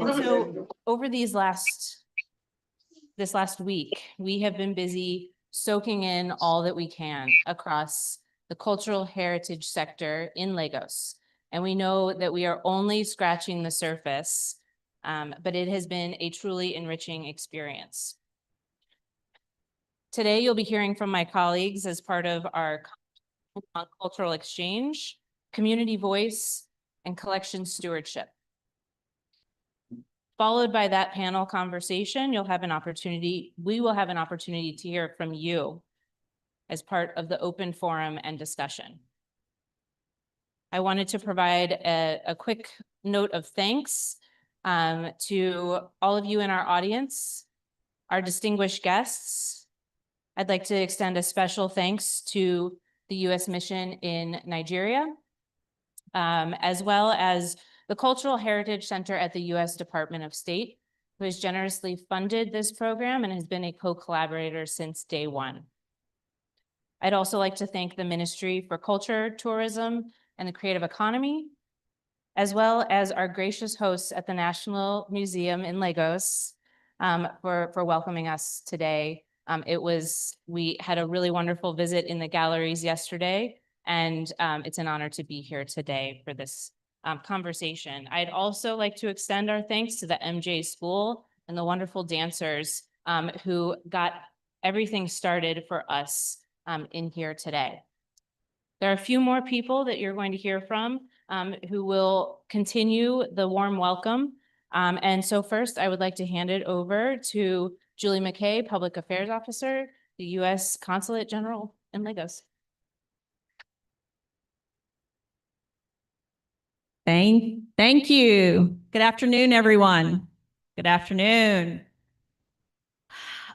And so over this last week, we have been busy soaking in all that we can across the cultural heritage sector in Lagos. And we know that we are only scratching the surface, but it has been a truly enriching experience. Today, you'll be hearing from my colleagues as part of our cultural exchange, community voice, and collection stewardship. Followed by that panel conversation, we will have an opportunity to hear from you as part of the open forum and discussion. I wanted to provide a quick note of thanks to all of you in our audience, our distinguished guests. I'd like to extend a special thanks to the U.S. mission in Nigeria, as well as the Cultural Heritage Center at the U.S. Department of State, who has generously funded this program and has been a co-collaborator since day one. I'd also like to thank the Ministry for Culture, Tourism, and the Creative Economy, as well as our gracious hosts at the National Museum in Lagos for welcoming us today. We had a really wonderful visit in the galleries yesterday, and it's an honor to be here today for this conversation. I'd also like to extend our thanks to the MJ School and the wonderful dancers who got everything started for us in here today. There are a few more people that you're going to hear from who will continue the warm welcome. And so first, I would like to hand it over to Julie McKay, Public Affairs Officer, the U.S. Consulate General in Lagos. Thank you. Good afternoon, everyone. Good afternoon.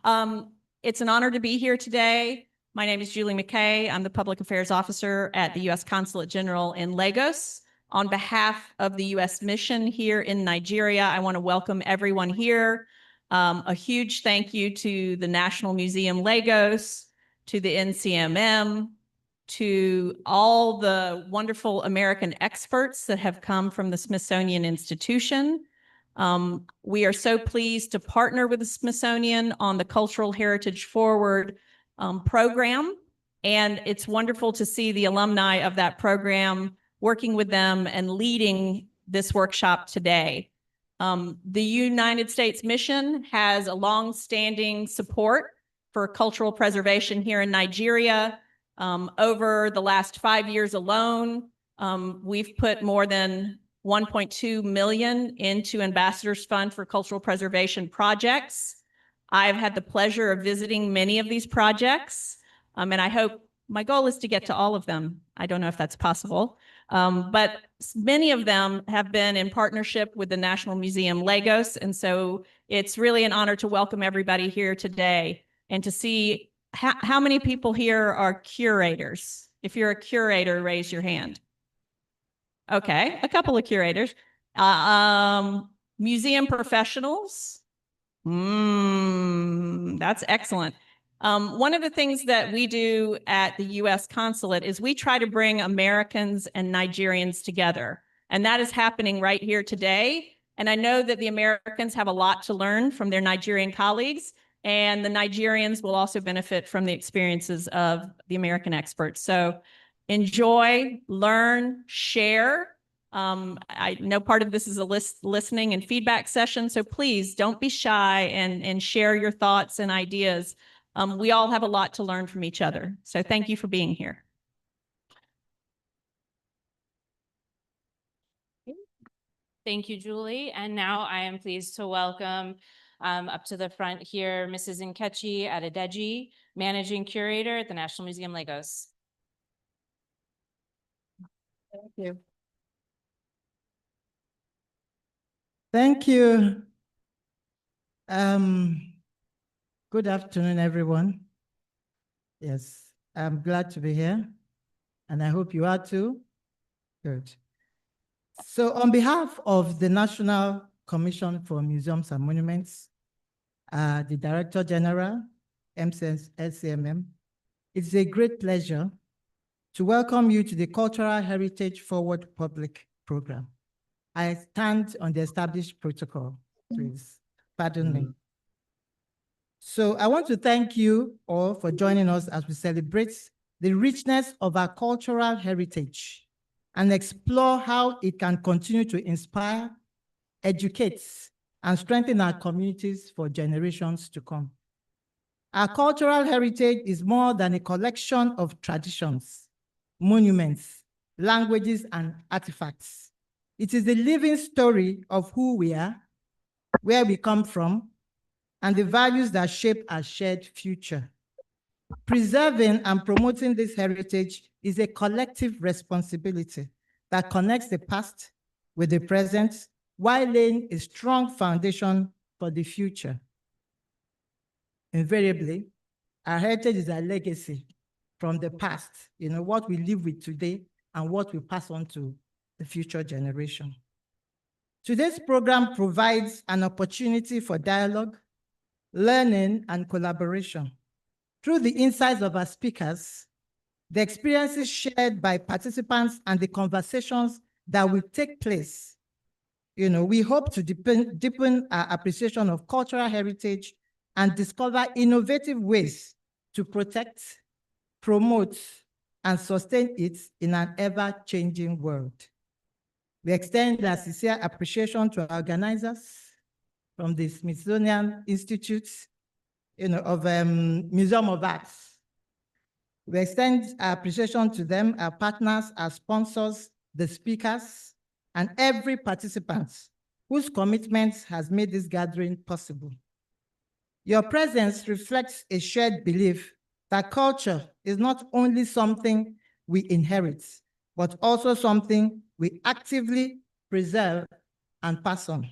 It's an honor to be here today. My name is Julie McKay. I'm the Public Affairs Officer at the U.S. Consulate General in Lagos. On behalf of the U.S. mission here in Nigeria, I want to welcome everyone here. A huge thank you to the National Museum Lagos, to the NCMM, to all the wonderful American experts that have come from the Smithsonian Institution. We are so pleased to partner with the Smithsonian on the Cultural Heritage Forward program, and it's wonderful to see the alumni of that program working with them and leading this workshop today. The United States mission has a long-standing support for cultural preservation here in Nigeria. Over the last 5 years alone, we've put more than $1.2 million into Ambassadors Fund for Cultural Preservation projects. I've had the pleasure of visiting many of these projects, and I hope my goal is to get to all of them. I don't know if that's possible, but many of them have been in partnership with the National Museum Lagos, and so it's really an honor to welcome everybody here today and to see how many people here are curators. If you're a curator, raise your hand. Okay, a couple of curators. Museum professionals. That's excellent. One of the things that we do at the U.S. Consulate is we try to bring Americans and Nigerians together. And that is happening right here today. And I know that the Americans have a lot to learn from their Nigerian colleagues, and the Nigerians will also benefit from the experiences of the American experts. So enjoy, learn, share. I know part of this is a listening and feedback session, so please don't be shy and share your thoughts and ideas. We all have a lot to learn from each other. So thank you for being here. Thank you, Julie. And now I am pleased to welcome up to the front here, Mrs. Nkechi Adedeji, Managing Curator at the National Museum Lagos. Thank you. Thank you. Good afternoon, everyone. Yes, I'm glad to be here, and I hope you are too. Good. So on behalf of the National Commission for Museums and Monuments, the Director General, NCMM, it's a great pleasure to welcome you to the Cultural Heritage Forward Public Program. I stand on the established protocol, please. Pardon me. So I want to thank you all for joining us as we celebrate the richness of our cultural heritage and explore how it can continue to inspire, educate, and strengthen our communities for generations to come. Our cultural heritage is more than a collection of traditions, monuments, languages, and artifacts. It is the living story of who we are, where we come from, and the values that shape our shared future. Preserving and promoting this heritage is a collective responsibility that connects the past with the present while laying a strong foundation for the future. Invariably, our heritage is our legacy from the past, what we live with today and what we pass on to the future generation. Today's program provides an opportunity for dialogue, learning, and collaboration. Through the insights of our speakers, the experiences shared by participants, and the conversations that will take place, we hope to deepen our appreciation of cultural heritage and discover innovative ways to protect, promote, and sustain it in an ever-changing world. We extend our sincere appreciation to our organizers from the Smithsonian Institute, of Museum of Arts. We extend our appreciation to them, our partners, our sponsors, the speakers, and every participant whose commitment has made this gathering possible. Your presence reflects a shared belief that culture is not only something we inherit, but also something we actively preserve and pass on.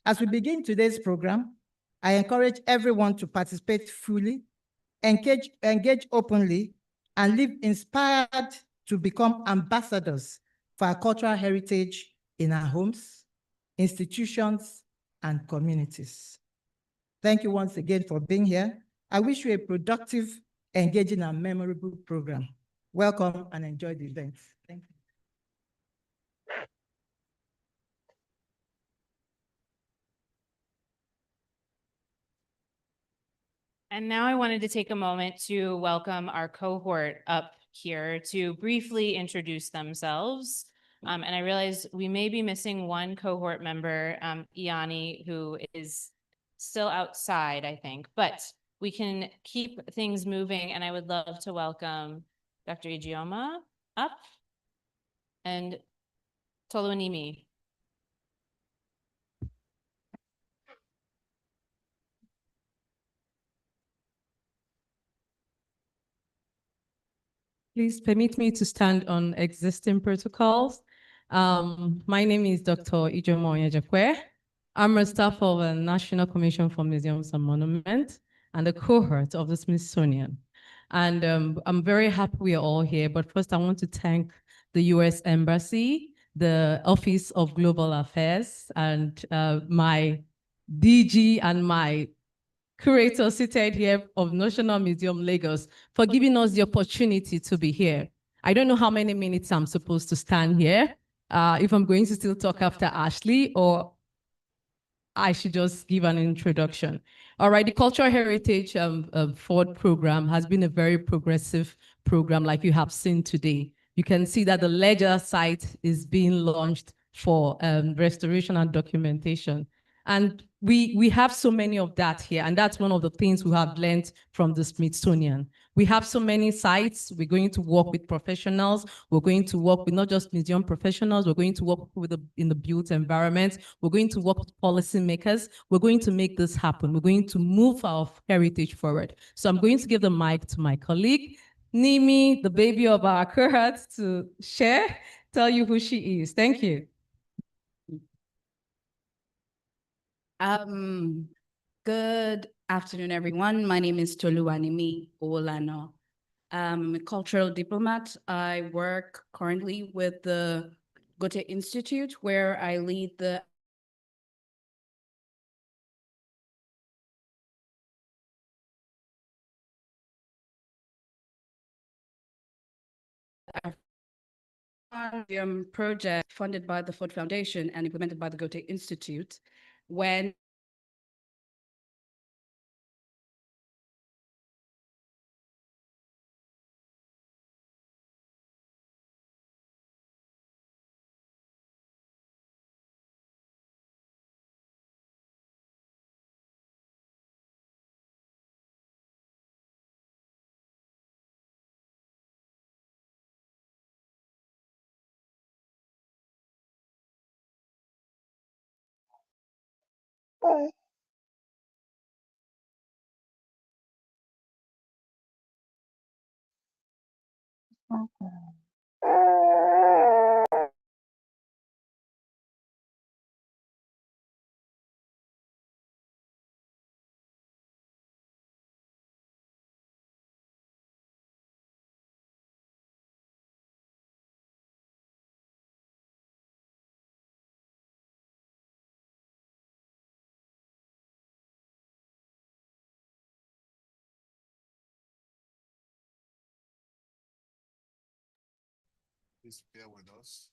As we begin today's program, I encourage everyone to participate fully, engage openly, and live inspired to become ambassadors for our cultural heritage in our homes, institutions, and communities. Thank you once again for being here. I wish you a productive, engaging, and memorable program. Welcome and enjoy the event. Thank you. And now I wanted to take a moment to welcome our cohort up here to briefly introduce themselves. And I realize we may be missing one cohort member, Iani, who is still outside, I think, but we can keep things moving. And I would love to welcome Dr. Ijeoma up and Toluwanimi. Please permit me to stand on existing protocols. My name is Dr. Ijeoma Onyejakwe. I'm a staff of the National Commission for Museums and Monuments and a cohort of the Smithsonian. And I'm very happy we are all here. But first, I want to thank the US Embassy, the Office of Global Affairs, and my DG and my curator seated here of National Museum Lagos for giving us the opportunity to be here. I don't know how many minutes I'm supposed to stand here, if I'm going to still talk after Ashley, or I should just give an introduction. All right, the Cultural Heritage Forward program has been a very progressive program like you have seen today. You can see that the ledger site is being launched for restoration and documentation. And we have so many of that here, and that's one of the things we have learned from the Smithsonian. We have so many sites. We're going to work with professionals. We're going to work with not just museum professionals. We're going to work with in the built environment. We're going to work with policymakers. We're going to make this happen. We're going to move our heritage forward. So I'm going to give the mic to my colleague, Nimi, the baby of our cohort, to share, tell you who she is. Thank you. Good afternoon, everyone. My name is Toluwanimi Olano. I'm a cultural diplomat. I work currently with the Goethe Institute, where I lead the project funded by the Ford Foundation and implemented by the Goethe Institute, when Please bear with us.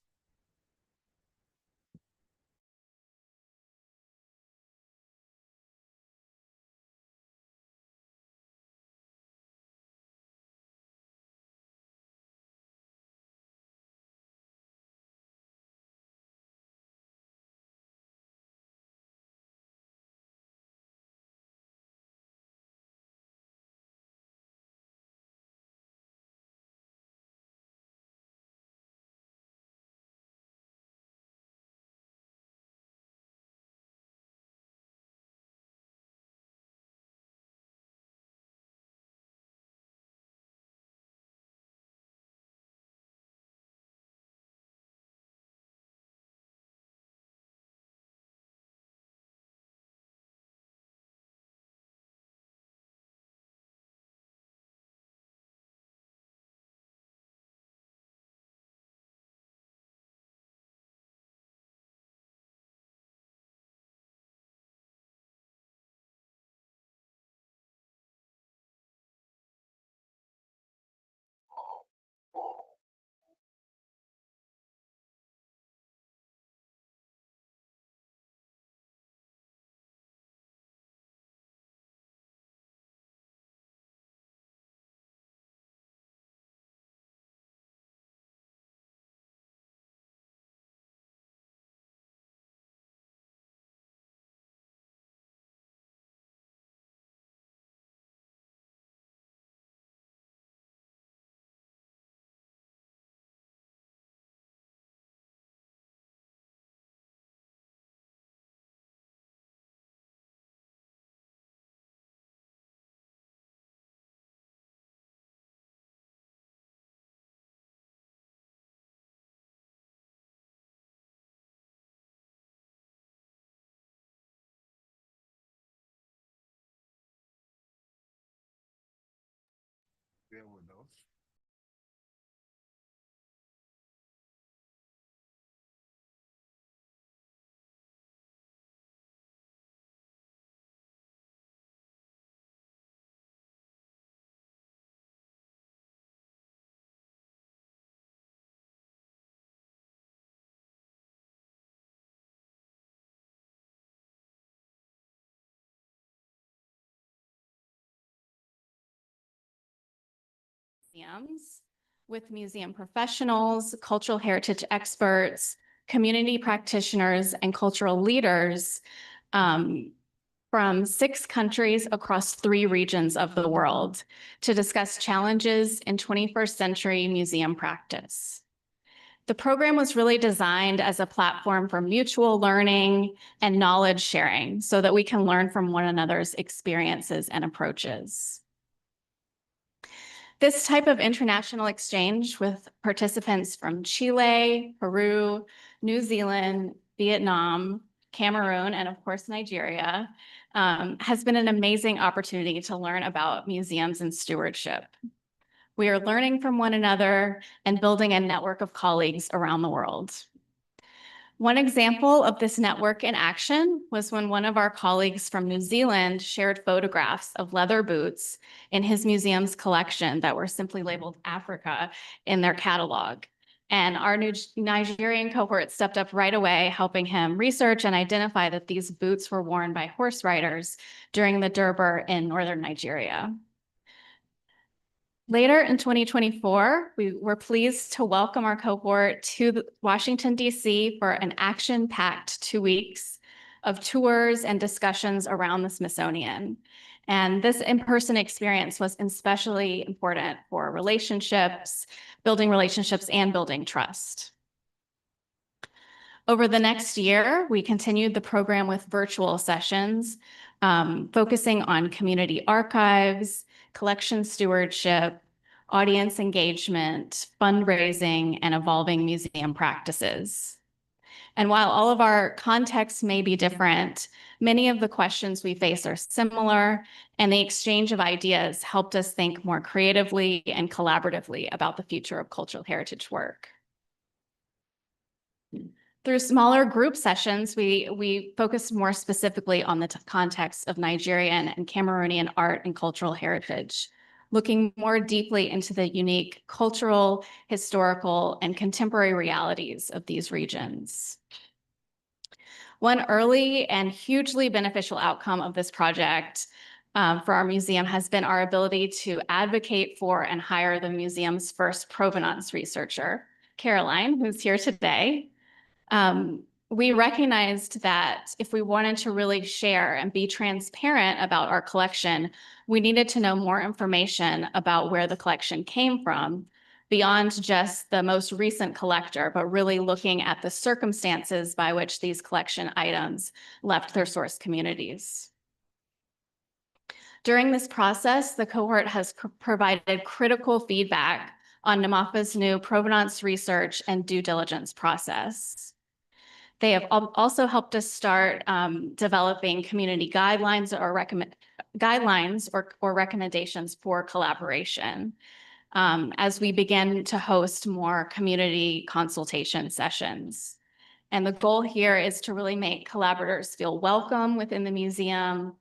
Bear with us. Museums with museum professionals, cultural heritage experts, community practitioners, and cultural leaders from 6 countries across 3 regions of the world to discuss challenges in 21st century museum practice. The program was really designed as a platform for mutual learning and knowledge sharing so that we can learn from one another's experiences and approaches. This type of international exchange with participants from Chile, Peru, New Zealand, Vietnam, Cameroon, and of course, Nigeria, has been an amazing opportunity to learn about museums and stewardship. We are learning from one another and building a network of colleagues around the world. One example of this network in action was when one of our colleagues from New Zealand shared photographs of leather boots in his museum's collection that were simply labeled Africa in their catalog. And our new Nigerian cohort stepped up right away, helping him research and identify that these boots were worn by horse riders during the Durbar in northern Nigeria. Later in 2024, we were pleased to welcome our cohort to Washington, D.C. for an action-packed 2 weeks of tours and discussions around the Smithsonian. And this in-person experience was especially important for relationships and building trust. Over the next year, we continued the program with virtual sessions, focusing on community archives, collection stewardship, audience engagement, fundraising, and evolving museum practices. And while all of our contexts may be different, many of the questions we face are similar, and the exchange of ideas helped us think more creatively and collaboratively about the future of cultural heritage work. Through smaller group sessions, we focused more specifically on the context of Nigerian and Cameroonian art and cultural heritage, looking more deeply into the unique cultural, historical, and contemporary realities of these regions. One early and hugely beneficial outcome of this project for our museum has been our ability to advocate for and hire the museum's first provenance researcher, Caroline, who's here today. We recognized that if we wanted to really share and be transparent about our collection, we needed to know more information about where the collection came from, beyond just the most recent collector, but really looking at the circumstances by which these collection items left their source communities. During this process, the cohort has provided critical feedback on NMAFA's new provenance research and due diligence process. They have also helped us start developing community guidelines or recommendations for collaboration as we begin to host more community consultation sessions. And the goal here is to really make collaborators feel welcome within the museum,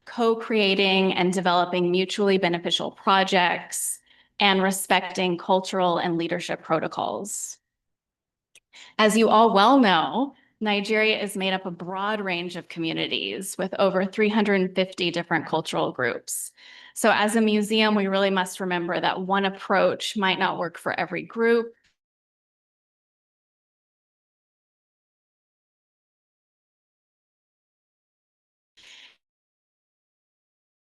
co-creating and developing mutually beneficial projects, and respecting cultural and leadership protocols. As you all well know, Nigeria is made up of a broad range of communities with over 350 different cultural groups. So as a museum, we really must remember that one approach might not work for every group.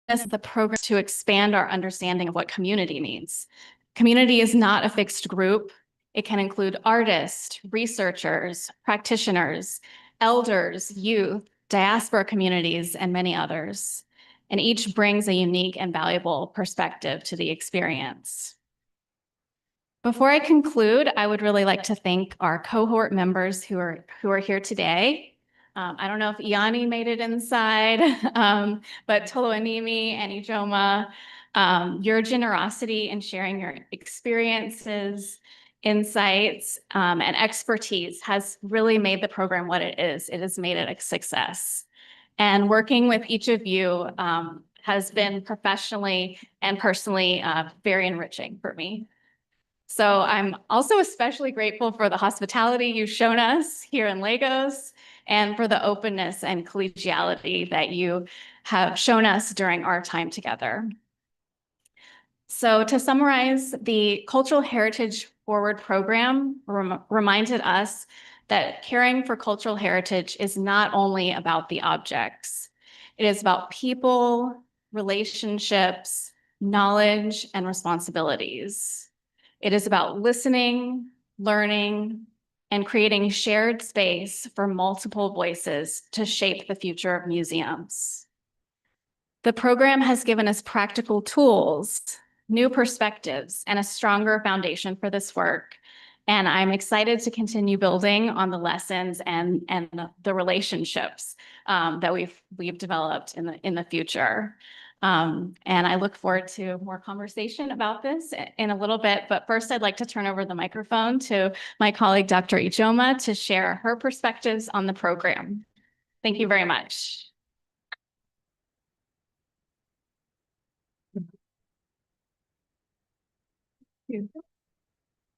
As the program to expand our understanding of what community means. Community is not a fixed group. It can include artists, researchers, practitioners, elders, youth, diaspora communities, and many others. And each brings a unique and valuable perspective to the experience. Before I conclude, I would really like to thank our cohort members who are here today. I don't know if Iani made it inside, but Toluwanimi and Ijoma, your generosity in sharing your experiences, insights, and expertise has really made the program what it is. It has made it a success. And working with each of you has been professionally and personally very enriching for me. So I'm also especially grateful for the hospitality you've shown us here in Lagos and for the openness and collegiality that you have shown us during our time together. So to summarize, the Cultural Heritage Forward program reminded us that caring for cultural heritage is not only about the objects. It is about people, relationships, knowledge, and responsibilities. It is about listening, learning, and creating shared space for multiple voices to shape the future of museums. The program has given us practical tools, new perspectives, and a stronger foundation for this work. And I'm excited to continue building on the lessons and the relationships that we've developed in the future. And I look forward to more conversation about this in a little bit. But first, I'd like to turn over the microphone to my colleague, Dr. Ijoma, to share her perspectives on the program. Thank you very much.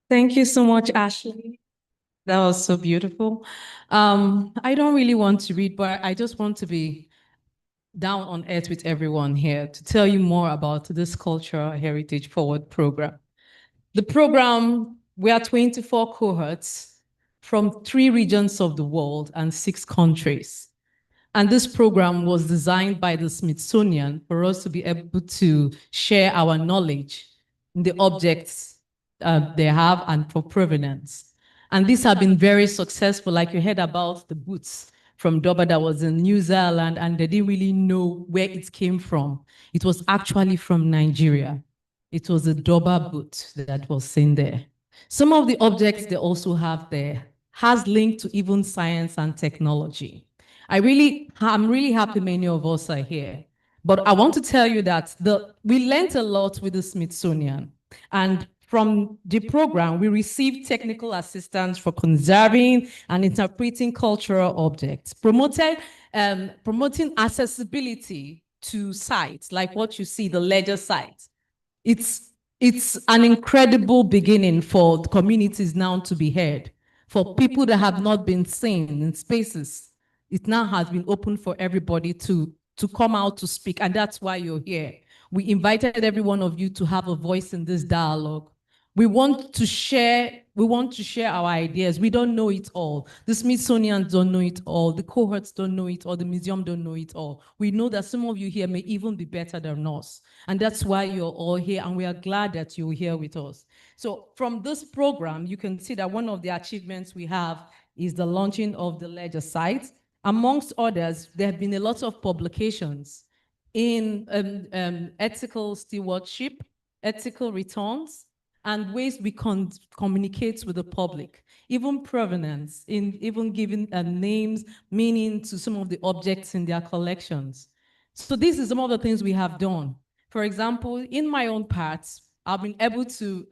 Thank you so much, Ashley. That was so beautiful. I don't really want to read, but I just want to be down on earth with everyone here to tell you more about this Cultural Heritage Forward program. The program, we are 24 cohorts from 3 regions of the world and 6 countries. And this program was designed by the Smithsonian for us to be able to share our knowledge in the objects they have and for provenance. And these have been very successful, like you heard about the boots from Doba that was in New Zealand, and they didn't really know where it came from. It was actually from Nigeria. It was a Doba boot that was seen there. Some of the objects they also have there has linked to even science and technology. I'm really happy many of us are here. But I want to tell you that we learned a lot with the Smithsonian. And from the program, we received technical assistance for conserving and interpreting cultural objects, promoting accessibility to sites like what you see, the Ledger site. It's an incredible beginning for the communities now to be heard, for people that have not been seen in spaces. It now has been open for everybody to come out to speak, and that's why you're here. We invited every one of you to have a voice in this dialogue. We want to share our ideas. We don't know it all. The Smithsonian don't know it all. The cohorts don't know it all. The museum don't know it all. We know that some of you here may even be better than us. And that's why you're all here, and we are glad that you're here with us. So from this program, you can see that one of the achievements we have is the launching of the Ledger site. Amongst others, there have been a lot of publications in ethical stewardship, ethical returns, and ways we can communicate with the public, even provenance, in even giving names, meaning to some of the objects in their collections. So this is some of the things we have done. For example, in my own parts, I've been able to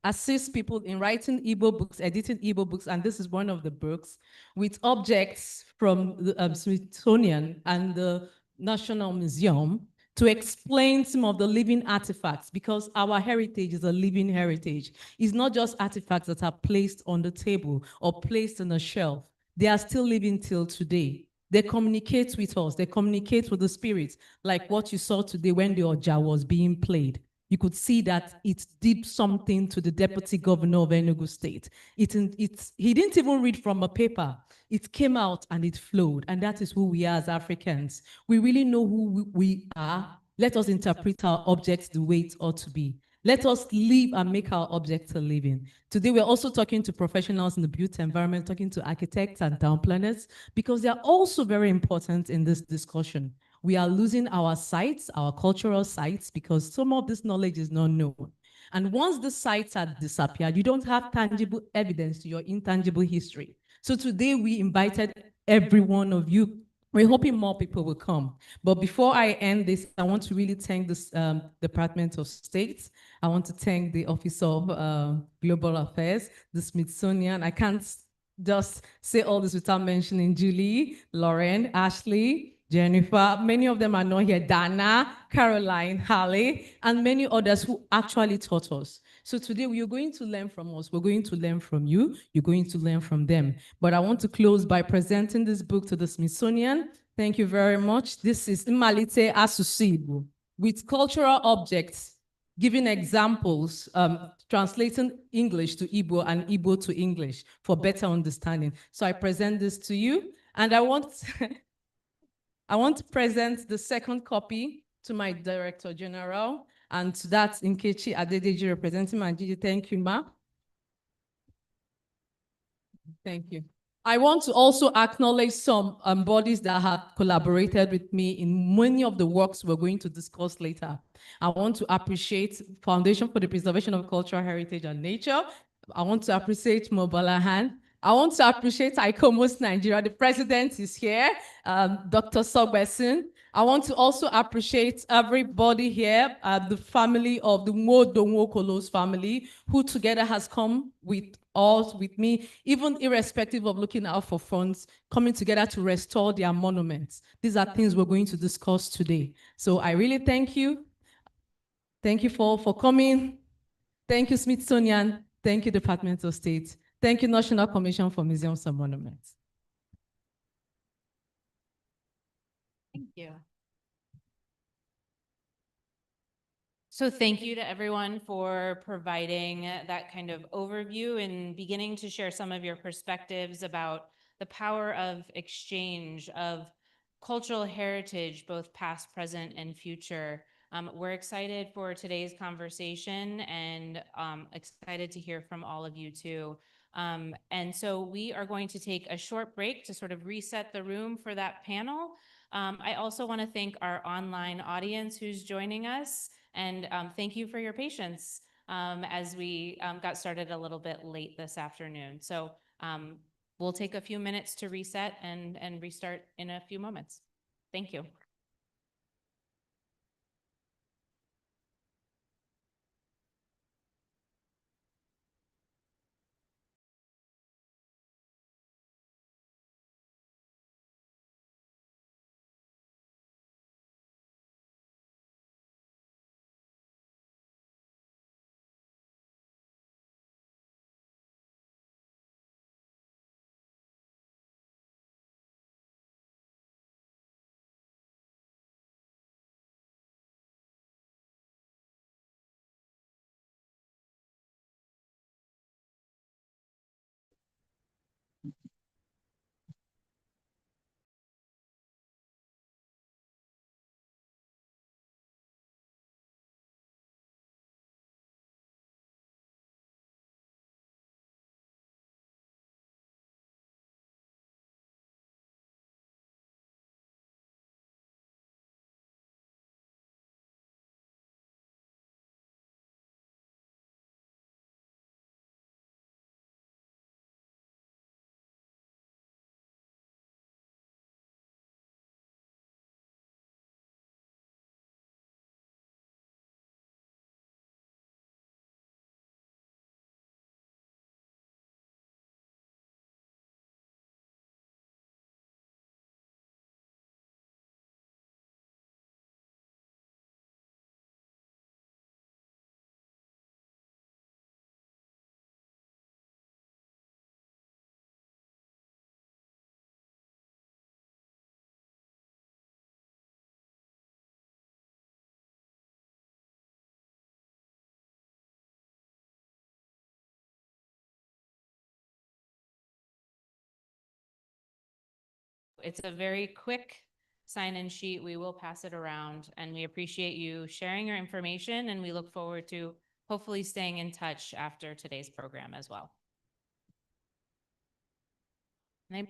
assist people in writing Igbo books, editing Igbo books, and this is one of the books, with objects from the Smithsonian and the National Museum to explain some of the living artifacts, because our heritage is a living heritage. It's not just artifacts that are placed on the table or placed on a shelf. They are still living till today. They communicate with us. They communicate with the spirits, like what you saw today when the Oja was being played. You could see that it did something to the deputy governor of Enugu State. He didn't even read from a paper. It came out and it flowed. And that is who we are as Africans. We really know who we are. Let us interpret our objects the way it ought to be. Let us live and make our objects a living. Today, we're also talking to professionals in the built environment, talking to architects and town planners, because they are also very important in this discussion. We are losing our sites, our cultural sites, because some of this knowledge is not known. And once the sites are disappeared, you don't have tangible evidence to your intangible history. So today we invited every one of you. We're hoping more people will come. But before I end this, I want to really thank this Department of State. I want to thank the Office of Global Affairs, the Smithsonian. I can't just say all this without mentioning Julie, Lauren, Ashley, Jennifer. Many of them are not here. Dana, Caroline, Hallie, and many others who actually taught us. So today you're going to learn from us. We're going to learn from you. You're going to learn from them. But I want to close by presenting this book to the Smithsonian. Thank you very much. This is Mmalite Asụsụ Igbo, with cultural objects, giving examples, translating English to Igbo and Igbo to English for better understanding. So I present this to you, and I want to present the second copy to my Director General, and to that Nkechi Adedeji representing Manjiji. Thank you, Ma. Thank you. I want to also acknowledge some bodies that have collaborated with me in many of the works we're going to discuss later. I want to appreciate Foundation for the Preservation of Cultural Heritage and Nature. I want to appreciate Mobalahan. I want to appreciate ICOMOS Nigeria. The president is here, Dr. Sogbesin. I want to also appreciate everybody here, the family of the Modonwo Kolos family, who together has come with us, with me, even irrespective of looking out for funds, coming together to restore their monuments. These are things we're going to discuss today. So I really thank you. Thank you for coming. Thank you, Smithsonian. Thank you, Department of State. Thank you, National Commission for Museums and Monuments. Thank you. So thank you to everyone for providing that kind of overview and beginning to share some of your perspectives about the power of exchange, of cultural heritage, both past, present, and future. We're excited for today's conversation and excited to hear from all of you too. And so we are going to take a short break to sort of reset the room for that panel. I also want to thank our online audience who's joining us, and thank you for your patience as we got started a little bit late this afternoon. So we'll take a few minutes to reset and restart in a few moments. Thank you. It's a very quick sign-in sheet. We will pass it around, and we appreciate you sharing your information, and we look forward to hopefully staying in touch after today's program as well. And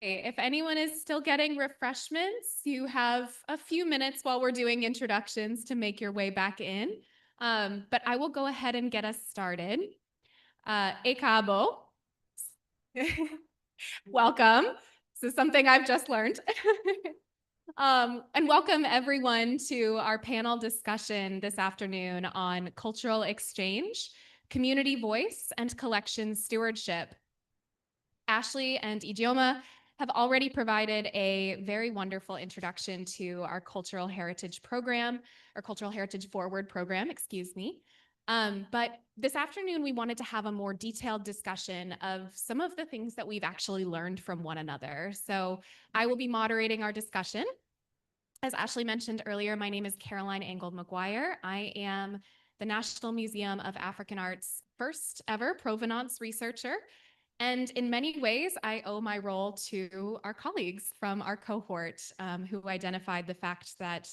If anyone is still getting refreshments, you have a few minutes while we're doing introductions to make your way back in. But I will go ahead and get us started. Ekabo. Welcome. This is something I've just learned. And welcome everyone to our panel discussion this afternoon on cultural exchange, community voice, and collection stewardship. Ashley and Ijeoma have already provided a very wonderful introduction to our cultural heritage program, our cultural heritage forward program, excuse me. But this afternoon, we wanted to have a more detailed discussion of some of the things that we've actually learned from one another. So I will be moderating our discussion. As Ashley mentioned earlier, my name is Caroline Angold McGuire. I am the National Museum of African Art's first ever provenance researcher. And in many ways, I owe my role to our colleagues from our cohort who identified the fact that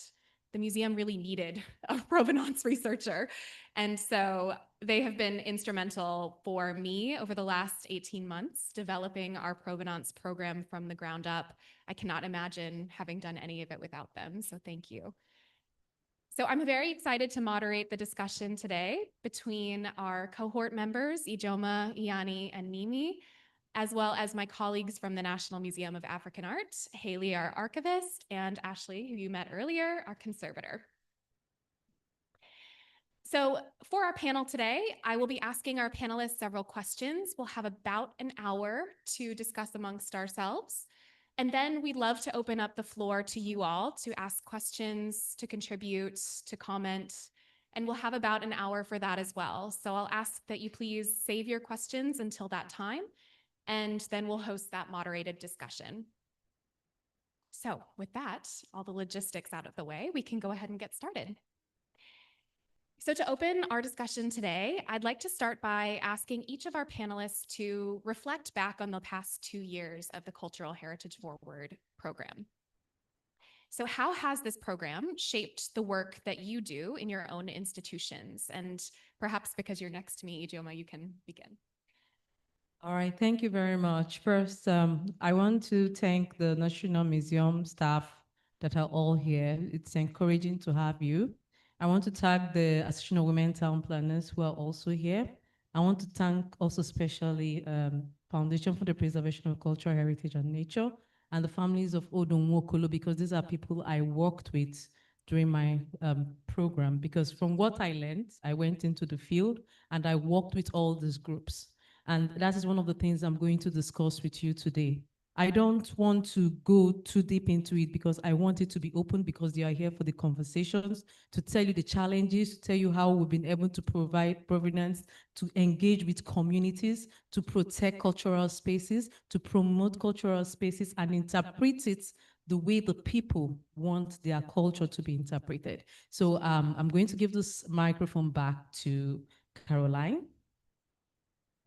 the museum really needed a provenance researcher. And so they have been instrumental for me over the last 18 months, developing our provenance program from the ground up. I cannot imagine having done any of it without them, so thank you. So I'm very excited to moderate the discussion today between our cohort members, Ijeoma, Iyani, and Mimi, as well as my colleagues from the National Museum of African Art, Haley, our archivist, and Ashley, who you met earlier, our conservator. So for our panel today, I will be asking our panelists several questions. We'll have about an hour to discuss amongst ourselves. And then we'd love to open up the floor to you all to ask questions, to contribute, to comment, and we'll have about an hour for that as well. So I'll ask that you please save your questions until that time, and then we'll host that moderated discussion. So with that, all the logistics out of the way, we can go ahead and get started. So to open our discussion today, I'd like to start by asking each of our panelists to reflect back on the past 2 years of the Cultural Heritage Forward program. So how has this program shaped the work that you do in your own institutions? And perhaps because you're next to me, Ijeoma, you can begin. All right, thank you very much. First, I want to thank the National Museum staff that are all here. It's encouraging to have you. I want to thank the Association of Women Town Planners who are also here. I want to thank also especially Foundation for the Preservation of Cultural Heritage and Nature and the families of Odonwokolo, because these are people I worked with during my program. Because from what I learned, I went into the field and I worked with all these groups. And that is one of the things I'm going to discuss with you today. I don't want to go too deep into it because I want it to be open, because they are here for the conversations, to tell you the challenges, to tell you how we've been able to provide provenance, to engage with communities, to protect cultural spaces, to promote cultural spaces and interpret it the way the people want their culture to be interpreted. So I'm going to give this microphone back to Caroline.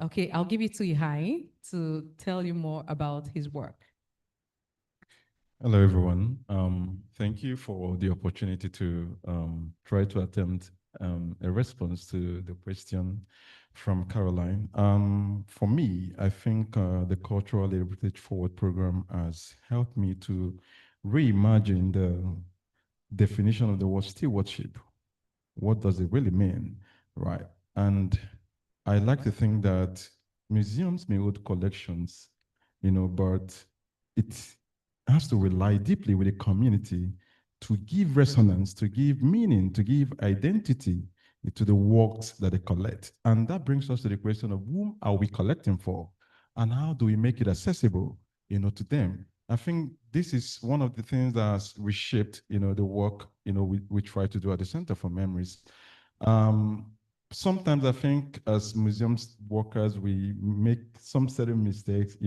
Okay, I'll give it to Ihai to tell you more about his work. Hello, everyone. Thank you for the opportunity to try to attempt a response to the question from Caroline. For me, I think the Cultural Heritage Forward program has helped me to reimagine the definition of the word stewardship. What does it really mean, right? And I like to think that museums may hold collections, but it has to rely deeply with the community to give resonance, to give meaning, to give identity to the works that they collect. And that brings us to the question of whom are we collecting for? And how do we make it accessible, to them? I think this is one of the things that has reshaped, the work, we try to do at the Center for Memories. Sometimes I think as museums workers, we make some certain mistakes,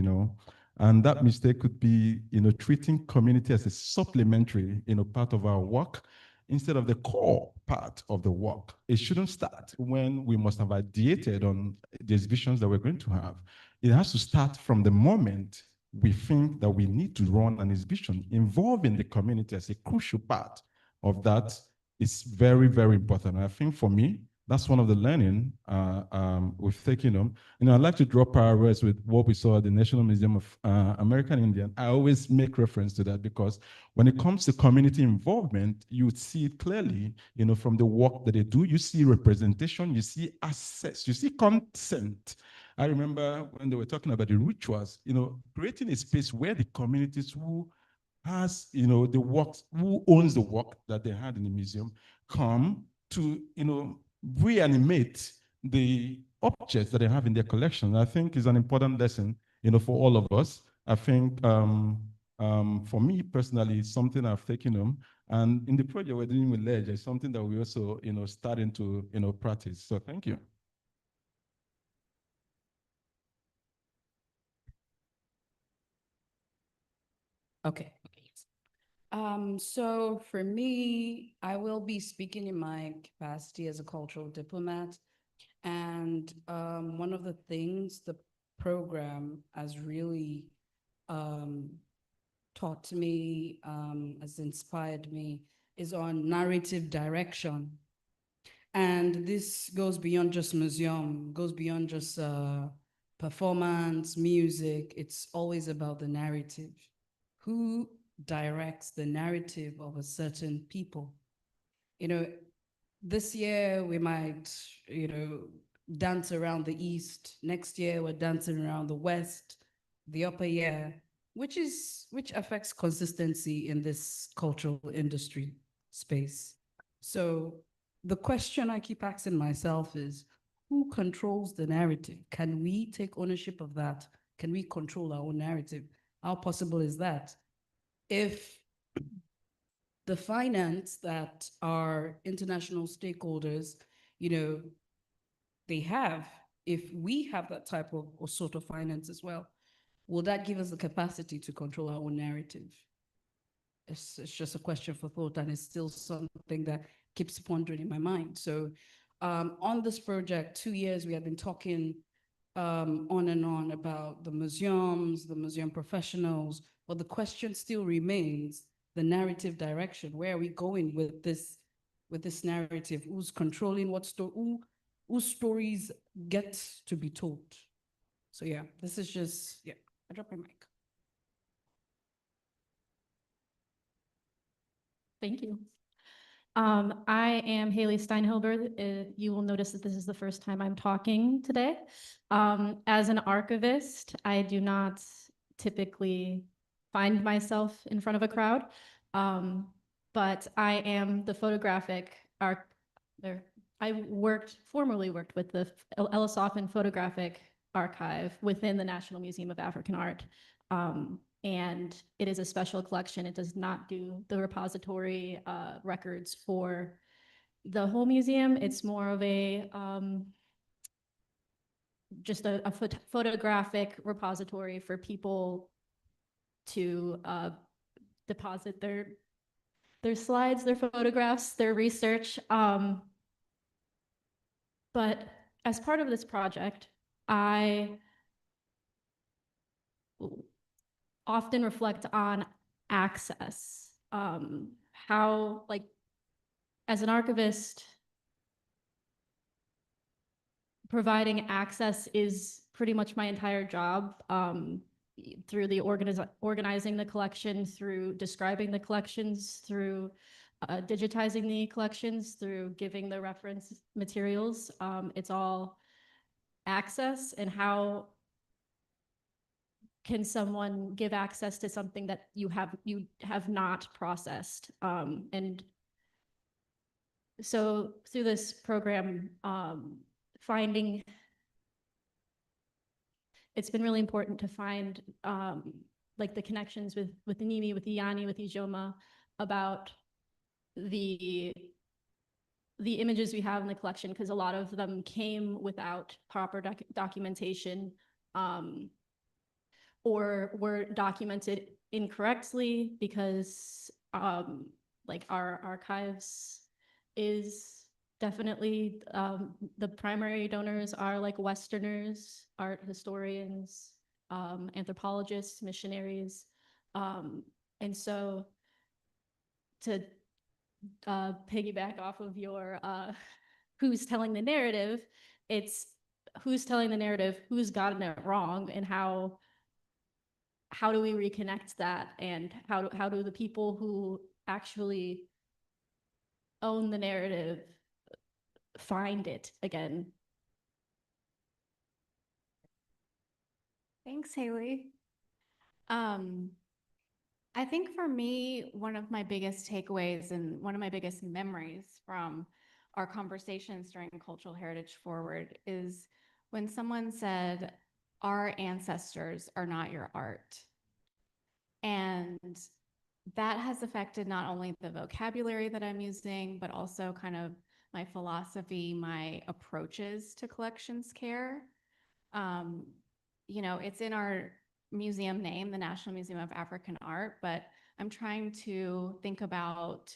and that mistake could be, treating community as a supplementary, part of our work instead of the core part of the work. It shouldn't start when we must have ideated on the exhibitions that we're going to have. It has to start from the moment we think that we need to run an exhibition involving the community as a crucial part of that. Is very, very important. And I think for me, That's one of the learning we've taken on. I'd like to draw parallels with what we saw at the National Museum of American Indian. I always make reference to that because when it comes to community involvement, you would see it clearly, from the work that they do. You see representation, you see access, you see consent. I remember when they were talking about the rituals, creating a space where the communities who has, the works, who owns the work that they had in the museum, come to, reanimate the objects that they have in their collection. I think is an important lesson, for all of us. I think for me personally, it's something I've taken on. And in the project we're doing with Ledge, it's something that we also, starting to, practice. So thank you. Okay. So for me, I will be speaking in my capacity as a cultural diplomat. And one of the things the program has really taught me, has inspired me, is on narrative direction. And this goes beyond just museum, goes beyond just performance, music. It's always about the narrative. Who directs the narrative of a certain people? This year we might, dance around the East. Next year we're dancing around the West, the upper year, which affects consistency in this cultural industry space. So the question I keep asking myself is, who controls the narrative? Can we take ownership of that? Can we control our own narrative? How possible is that? If the finance that our international stakeholders, they have, if we have that type of or sort of finance as well, will that give us the capacity to control our own narrative? It's just a question for thought, and it's still something that keeps pondering in my mind. So on this project, 2 years, we have been talking on and on about the museums, the museum professionals, but the question still remains the narrative direction. Where are we going with this narrative? Who's controlling what story? Whose stories get to be told? So yeah, this is just, yeah, I dropped my mic. Thank you. I am Haley Steinhilber. You will notice that this is the first time I'm talking today. As an archivist, I do not typically find myself in front of a crowd, but I am the photographic I formerly worked with the Ellis Offen Photographic Archive within the National Museum of African Art. And it is a special collection. It does not do the repository records for the whole museum. It's more of a just a photographic repository for people to deposit their slides, their photographs, their research. But as part of this project, I often reflect on access. How, like, as an archivist, providing access is pretty much my entire job, through the organizing the collection, through describing the collections, through digitizing the collections, through giving the reference materials. It's all access, and how can someone give access to something that you have not processed? And so through this program, it's been really important to find like the connections with Nimi, with Iyani, with Ijoma, about the images we have in the collection, because a lot of them came without proper documentation, or were documented incorrectly because like our archives is definitely the primary donors are like Westerners, art historians, anthropologists, missionaries. And so to piggyback off of your who's telling the narrative. It's who's telling the narrative, who's gotten it wrong, and how do we reconnect that, and how do the people who actually own the narrative find it again. Thanks, Haley. I think for me, one of my biggest takeaways and one of my biggest memories from our conversations during Cultural Heritage Forward is when someone said, "Our ancestors are not your art." And that has affected not only the vocabulary that I'm using, but also kind of my philosophy, my approaches to collections care. You know, it's in our museum name, the National Museum of African Art, but I'm trying to think about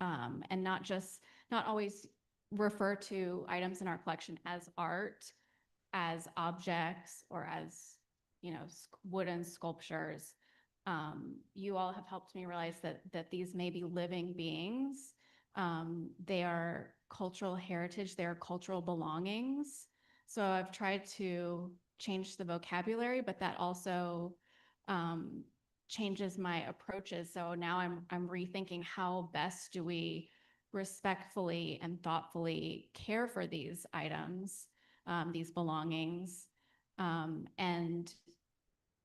and not always refer to items in our collection as art, as objects, or as, you know, wooden sculptures. You all have helped me realize that these may be living beings. They are cultural heritage, they are cultural belongings. So I've tried to change the vocabulary, but that also changes my approaches. So now I'm rethinking how best do we respectfully and thoughtfully care for these items, these belongings, and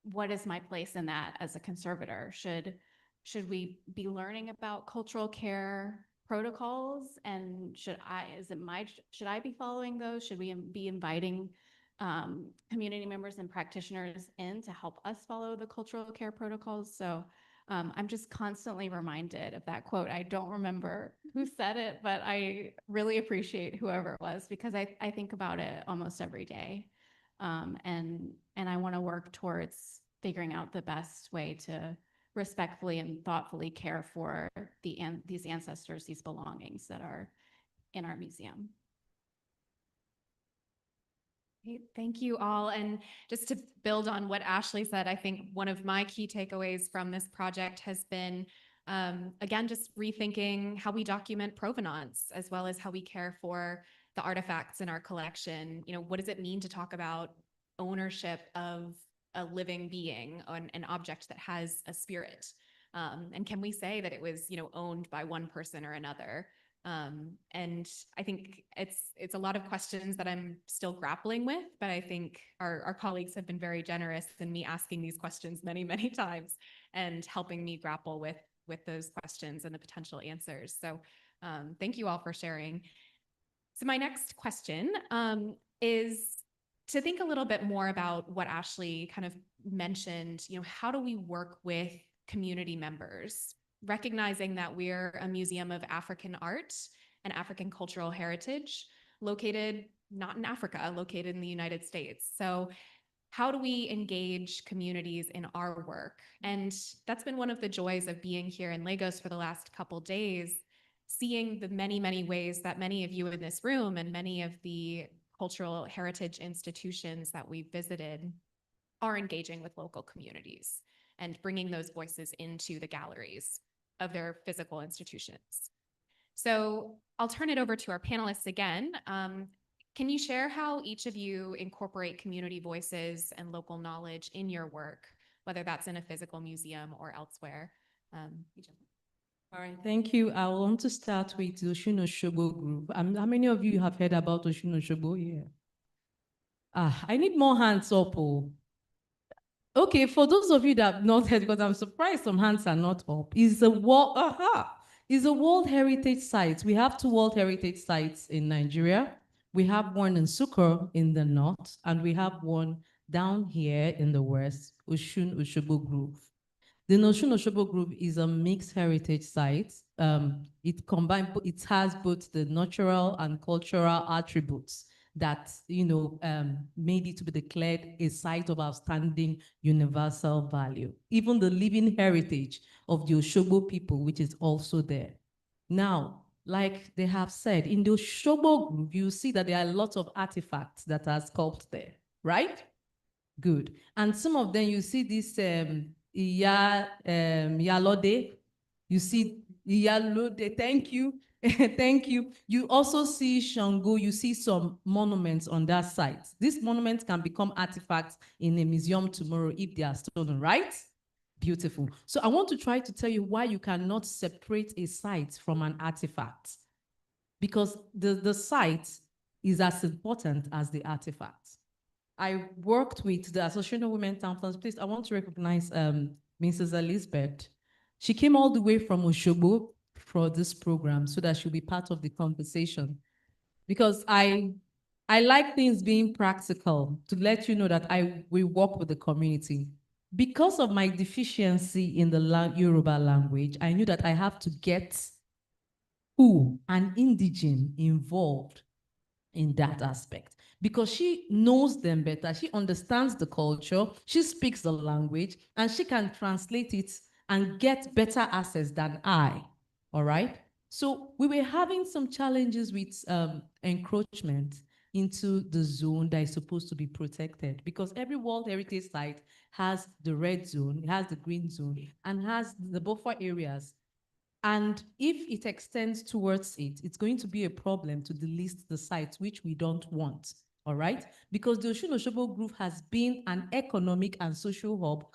what is my place in that as a conservator? Should we be learning about cultural care protocols, and should I be following those? Should we be inviting community members and practitioners in to help us follow the cultural care protocols? So I'm just constantly reminded of that quote. I don't remember who said it, but I really appreciate whoever it was, because I think about it almost every day. And I want to work towards figuring out the best way to respectfully and thoughtfully care for these ancestors, these belongings that are in our museum. Thank you all. And just to build on what Ashley said, I think one of my key takeaways from this project has been, again, just rethinking how we document provenance, as well as how we care for the artifacts in our collection. You know, what does it mean to talk about ownership of a living being, an object that has a spirit? And can we say that it was, you know, owned by one person or another? And I think it's a lot of questions that I'm still grappling with, but I think our colleagues have been very generous in me asking these questions many, many times and helping me grapple with those questions and the potential answers. So thank you all for sharing. So my next question is to think a little bit more about what Ashley kind of mentioned. You know, how do we work with community members, recognizing that we're a museum of African art and African cultural heritage located not in Africa, located in the United States? So how do we engage communities in our work? And that's been one of the joys of being here in Lagos for the last couple days, seeing the many, many ways that many of you in this room and many of the cultural heritage institutions that we've visited are engaging with local communities and bringing those voices into the galleries of their physical institutions. So I'll turn it over to our panelists again. Can you share how each of you incorporate community voices and local knowledge in your work, whether that's in a physical museum or elsewhere? All right, thank you. I want to start with the USinNigeria group. How many of you have heard about USinNigeria? Yeah. I need more hands up. Oh. Okay, for those of you that have not heard, because I'm surprised some hands are not up, is a World Heritage Site. We have 2 World Heritage Sites in Nigeria. We have one in Sukkur in the north, and we have one down here in the west, USinNigeria Group. The USinNigeria Group is a mixed heritage site. It has both the natural and cultural attributes that, you know, made it to be declared a site of outstanding universal value. Even the living heritage of the Oshobo people, which is also there. Now, like they have said, in the Oshobo group, you see that there are lots of artifacts that are sculpted there, right? Good. And some of them, you see this Iyalode, you see Iyalode, thank you. Thank you. You also see Shango, you see some monuments on that site. These monuments can become artifacts in a museum tomorrow if they are stolen, right? Beautiful. So I want to try to tell you why you cannot separate a site from an artifact. Because the site is as important as the artifact. I worked with the Association of Women Town Planners. Please, I want to recognize Mrs. Elizabeth. She came all the way from Oshobo for this program so that she'll be part of the conversation. Because I like things being practical to let you know that we work with the community. Because of my deficiency in the Yoruba language, I knew that I have to get an indigene involved in that aspect, because she knows them better. She understands the culture, she speaks the language, and she can translate it and get better access than I, all right? So we were having some challenges with encroachment into the zone that is supposed to be protected, because every World Heritage Site has the red zone, it has the green zone, and has the buffer areas. And if it extends towards it, it's going to be a problem to delist the sites, which we don't want, all right? Because the Osun-Osogbo Group has been an economic and social hub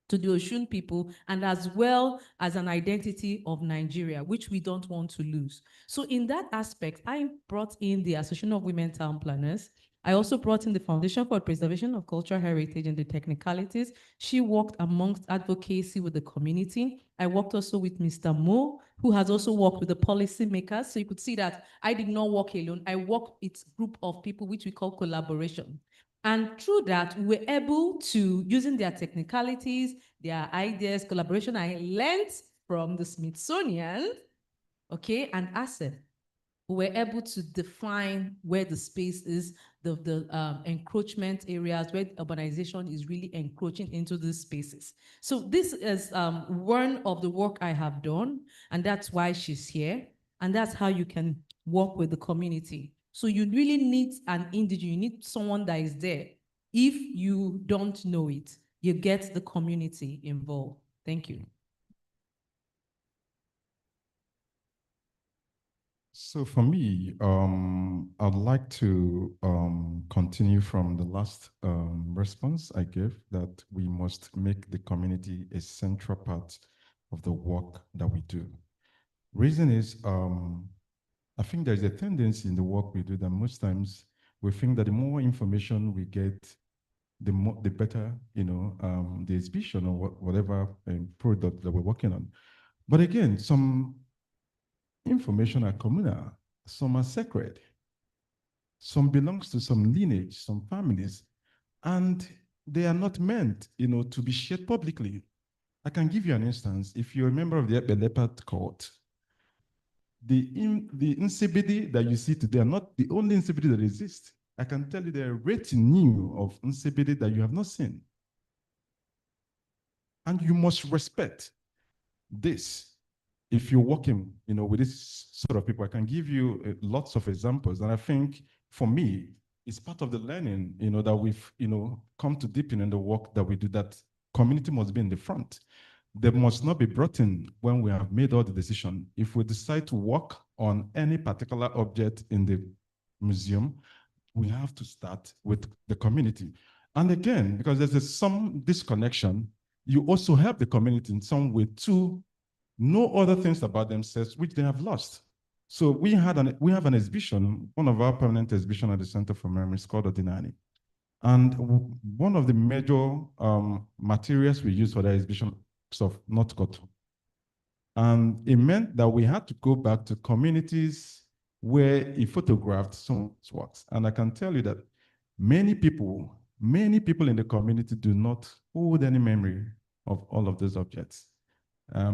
to the Osun people, and as well as an identity of Nigeria, which we don't want to lose. So in that aspect, I brought in the Association of Women Town Planners. I also brought in the Foundation for Preservation of Cultural Heritage and the technicalities. She worked amongst advocacy with the community. I worked also with Mr. Mo, who has also worked with the policymakers. So you could see that I did not work alone. I worked with a group of people, which we call collaboration. And through that, we were able to, using their technicalities, their ideas, collaboration, I learned from the Smithsonian, okay, and ASEP. We were able to define where the space is, the encroachment areas, where urbanization is really encroaching into these spaces. So this is one of the work I have done, and that's why she's here. And that's how you can work with the community. So you really need an individual, you need someone that is there. If you don't know it, you get the community involved. Thank you. So for me, I'd like to continue from the last response I gave, that we must make the community a central part of the work that we do. Reason is, I think there's a tendency in the work we do that most times we think that the more information we get, the better, the exhibition or whatever product that we're working on. But again, some information are communal, some are sacred, some belongs to some lineage, some families, and they are not meant, to be shared publicly. I can give you an instance. If you're a member of the Leopard Court, the Nsibidi that you see today are not the only Nsibidi that exists. I can tell you there are retinue of Nsibidi that you have not seen. And you must respect this. If you're working, with this sort of people, I can give you lots of examples. And I think for me, it's part of the learning, that we've, come to deepen in the work that we do, that community must be in the front. They must not be brought in when we have made all the decision. If we decide to work on any particular object in the museum, we have to start with the community. And again, because there's some disconnection, you also help the community in some way to know other things about themselves which they have lost. So we have an exhibition, one of our permanent exhibition at the Center for Memory is called Odinani. And one of the major materials we use for the exhibition is of North Cotton. And it meant that we had to go back to communities where he photographed some works. And I can tell you that many people in the community do not hold any memory of all of those objects.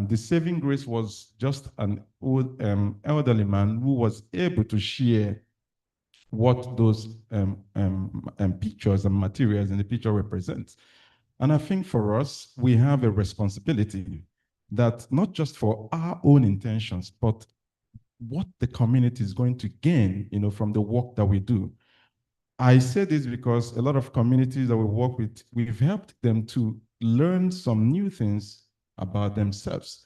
The saving grace was just an old elderly man who was able to share what those pictures and materials in the picture represent. And I think for us, we have a responsibility that not just for our own intentions, but what the community is going to gain, from the work that we do. I say this because a lot of communities that we work with, we've helped them to learn some new things about themselves.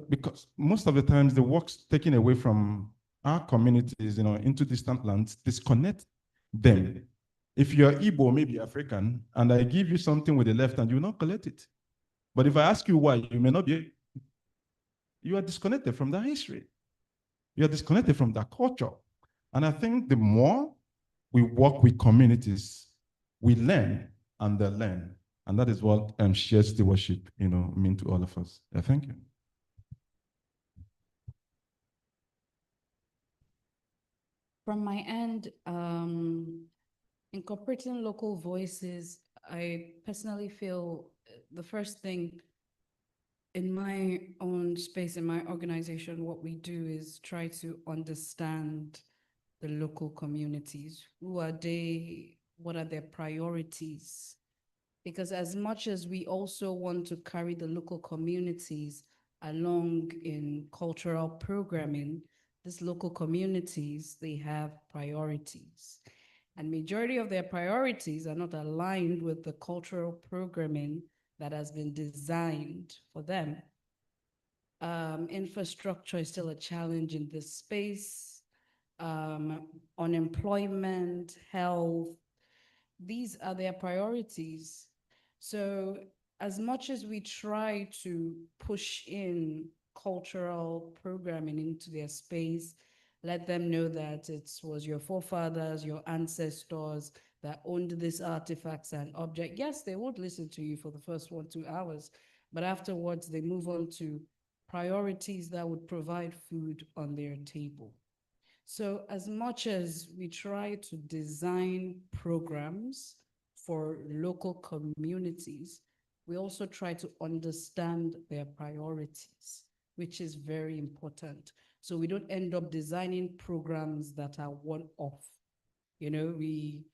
Because most of the times the work's taken away from our communities, into distant lands, disconnect them. If you're Igbo, maybe African, and I give you something with the left hand, you will not collect it. But if I ask you why, you may not be. You are disconnected from that history. You are disconnected from that culture. And I think the more we work with communities, we learn and they learn. And that is what shared stewardship, mean to all of us. Yeah, thank you. From my end, incorporating local voices, I personally feel the first thing in my own space, in my organization, what we do is try to understand the local communities. Who are they? What are their priorities? Because as much as we also want to carry the local communities along in cultural programming, these local communities, they have priorities. And majority of their priorities are not aligned with the cultural programming that has been designed for them. Infrastructure is still a challenge in this space. Unemployment, health, these are their priorities. So as much as we try to push in cultural programming into their space, let them know that it was your forefathers, your ancestors that owned these artifacts and objects. Yes, they would listen to you for the first 1-2 hours, but afterwards they move on to priorities that would provide food on their table. So as much as we try to design programs for local communities, we also try to understand their priorities, which is very important. So we don't end up designing programs that are one-off. We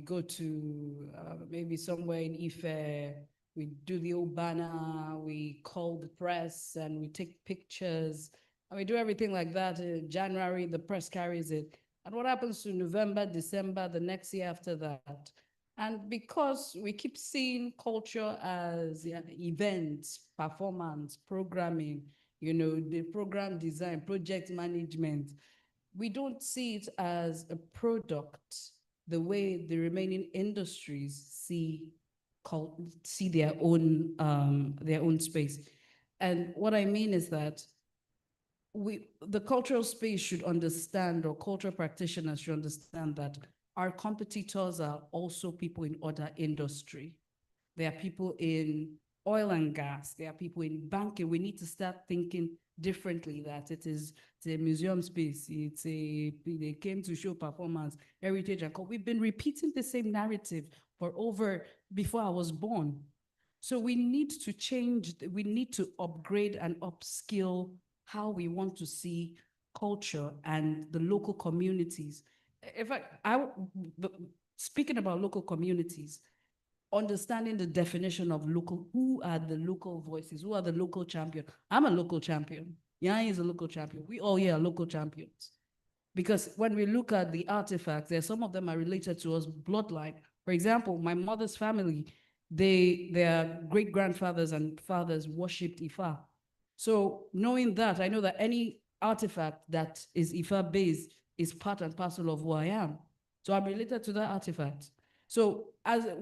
go to maybe somewhere in Ife, we do the old banner, we call the press and we take pictures, and we do everything like that. In January, the press carries it. And what happens to November, December, the next year after that? And because we keep seeing culture as events, performance, programming, the program design, project management, we don't see it as a product the way the remaining industries see their own space. And what I mean is that the cultural space should understand, or cultural practitioners should understand, that our competitors are also people in other industry. There are people in oil and gas. There are people in banking. We need to start thinking differently, that it's a museum space. They came to show performance, heritage, and we've been repeating the same narrative before I was born. So we need to change, we need to upgrade and upskill how we want to see culture and the local communities. In fact, speaking about local communities, understanding the definition of local, who are the local voices, who are the local champions. I'm a local champion. Yang is a local champion. We all here are local champions. Because when we look at the artifacts, some of them are related to us bloodline. For example, my mother's family, their great-grandfathers and fathers worshipped Ifa. So knowing that, I know that any artifact that is Ifa-based is part and parcel of who I am. So I'm related to that artifact. So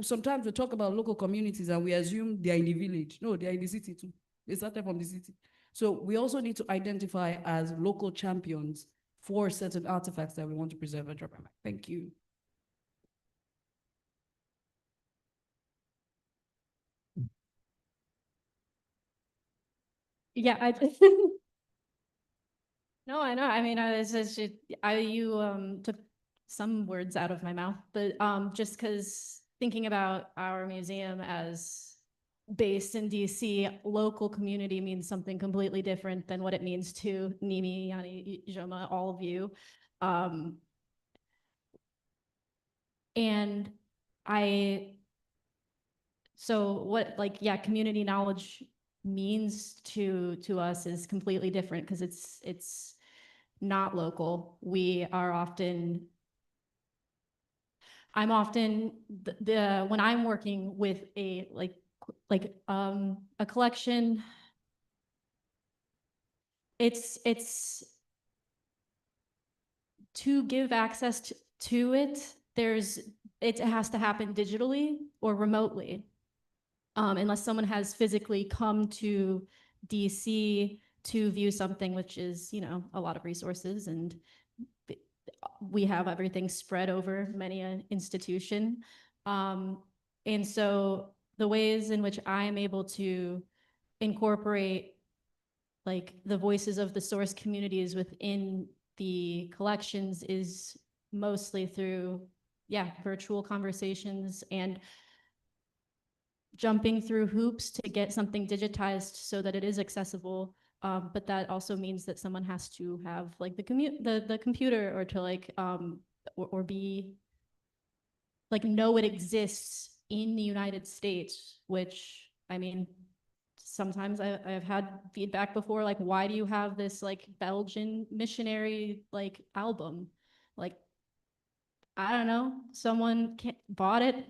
sometimes we talk about local communities and we assume they're in the village. No, they're in the city too. They started from the city. So we also need to identify as local champions for certain artifacts that we want to preserve and drop. Thank you. Yeah, no, I know. I mean, you took some words out of my mouth, but just because thinking about our museum as based in DC, local community means something completely different than what it means to Nimi, Yani, Ijoma, all of you. And so what, community knowledge means to us is completely different, because it's not local. I'm often when I'm working with a collection, it's to give access to it, it has to happen digitally or remotely. Unless someone has physically come to DC to view something, which is, you know, a lot of resources, and we have everything spread over many an institution. And so the ways in which I am able to incorporate like the voices of the source communities within the collections is mostly through, yeah, virtual conversations and jumping through hoops to get something digitized so that it is accessible. But that also means that someone has to have like the computer, or to like or be like know it exists in the United States, which I mean, sometimes I've had feedback before, like, why do you have this like Belgian missionary like album? Like, I don't know, someone bought it.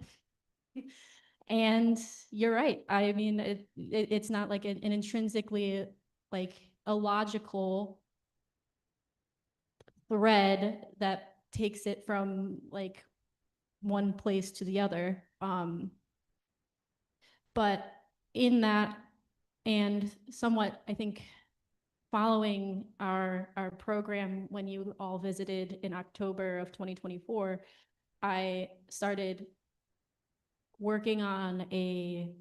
And you're right. I mean, it's not like an intrinsically like a logical thread that takes it from like one place to the other. But in that, and somewhat, I think, following our program when you all visited in October of 2024, I started working on a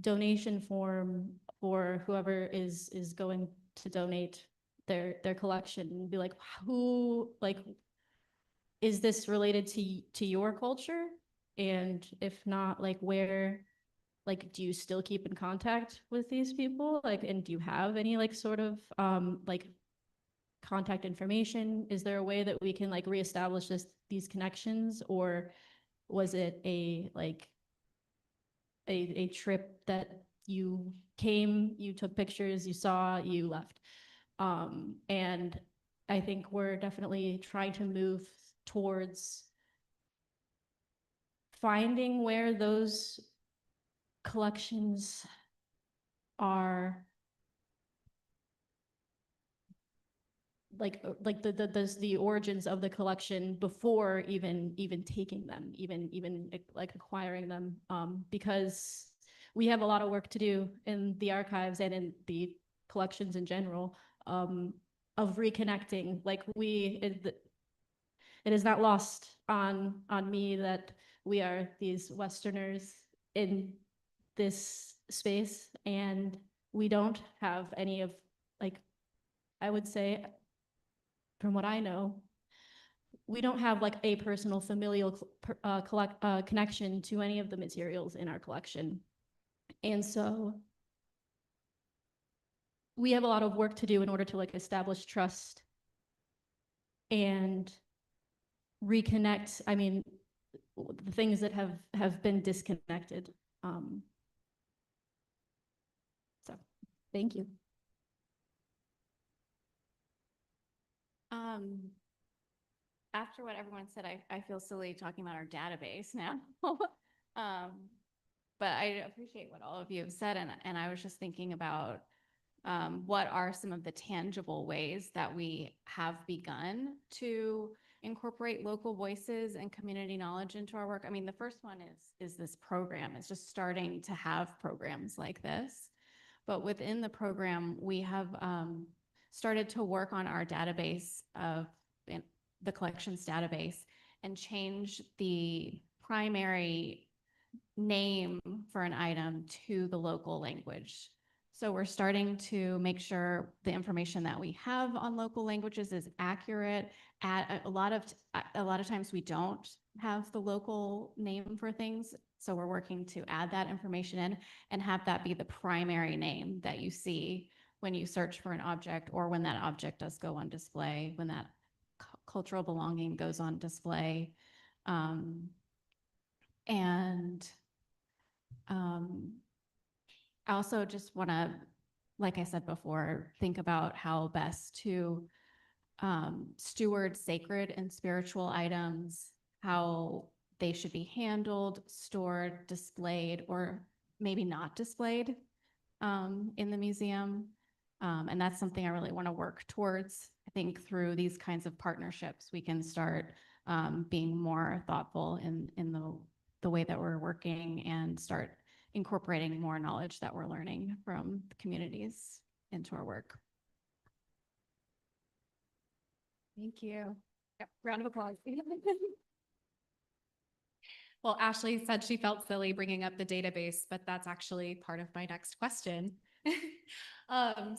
donation form for whoever is going to donate their collection, and be like, who, like, is this related to your culture? And if not, like, where, like, do you still keep in contact with these people? Like, and do you have any like sort of like contact information? Is there a way that we can like reestablish these connections? Or was it a like a trip that you came, you took pictures, you saw, you left? And I think we're definitely trying to move towards finding where those collections are, like the origins of the collection before even taking them, even like acquiring them, because we have a lot of work to do in the archives and in the collections in general, of reconnecting. Like it is not lost on me that we are these Westerners in this space, and we don't have any of, like, I would say, from what I know, we don't have like a personal familial connection to any of the materials in our collection. And so we have a lot of work to do in order to like establish trust and reconnect, I mean, the things that have been disconnected. So thank you. After what everyone said, I feel silly talking about our database now. But I appreciate what all of you have said, and I was just thinking about what are some of the tangible ways that we have begun to incorporate local voices and community knowledge into our work. I mean, the first one is this program. It's just starting to have programs like this. But within the program, we have started to work on our database of the collections database and change the primary name for an item to the local language. So we're starting to make sure the information that we have on local languages is accurate. A lot of times we don't have the local name for things. So we're working to add that information in and have that be the primary name that you see when you search for an object, or when that object does go on display, when that cultural belonging goes on display. I also just want to, like I said before, think about how best to steward sacred and spiritual items, how they should be handled, stored, displayed, or maybe not displayed in the museum. And that's something I really want to work towards. I think through these kinds of partnerships, we can start being more thoughtful in the way that we're working and start incorporating more knowledge that we're learning from the communities into our work. Thank you. Yep, round of applause. Well, Ashley said she felt silly bringing up the database, but that's actually part of my next question.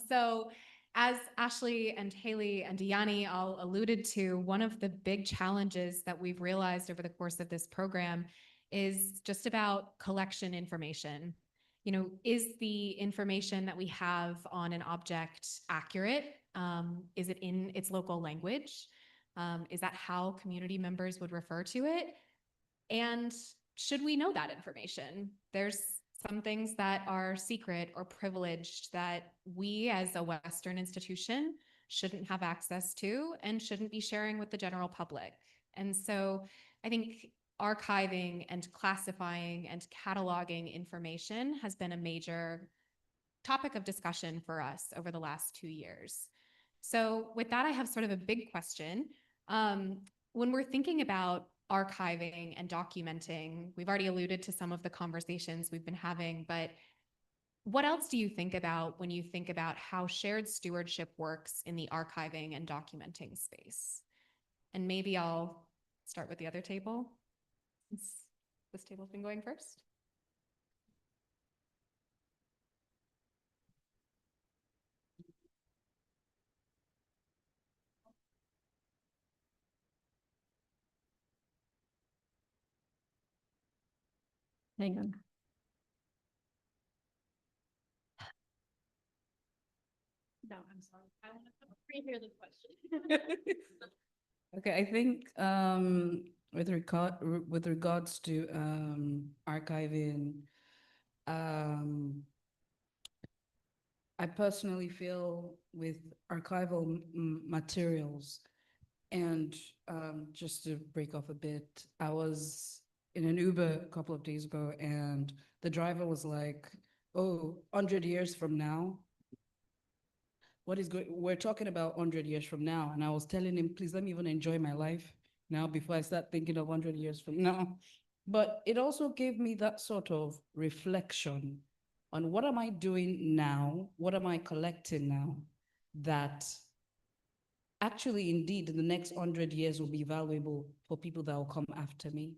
So as Ashley and Haley and Diani all alluded to, one of the big challenges that we've realized over the course of this program is just about collection information. You know, is the information that we have on an object accurate? Is it in its local language? Is that how community members would refer to it? And should we know that information? There's some things that are secret or privileged that we as a Western institution shouldn't have access to and shouldn't be sharing with the general public. And so I think archiving and classifying and cataloging information has been a major topic of discussion for us over the last 2 years. So with that, I have sort of a big question. When we're thinking about archiving and documenting, we've already alluded to some of the conversations we've been having, but what else do you think about when you think about how shared stewardship works in the archiving and documenting space? And maybe I'll start with the other table, since this table's been going first. Hang on. No, I'm sorry. I want to rehear the question. Okay, I think with regards to archiving, I personally feel with archival materials, and just to break off a bit, I was in an Uber a couple of days ago, and the driver was like, "Oh, 100 years from now, what is going? We're talking about 100 years from now." And I was telling him, "Please let me even enjoy my life now before I start thinking of 100 years from now." But it also gave me that sort of reflection on what am I doing now? What am I collecting now that actually indeed in the next 100 years will be valuable for people that will come after me?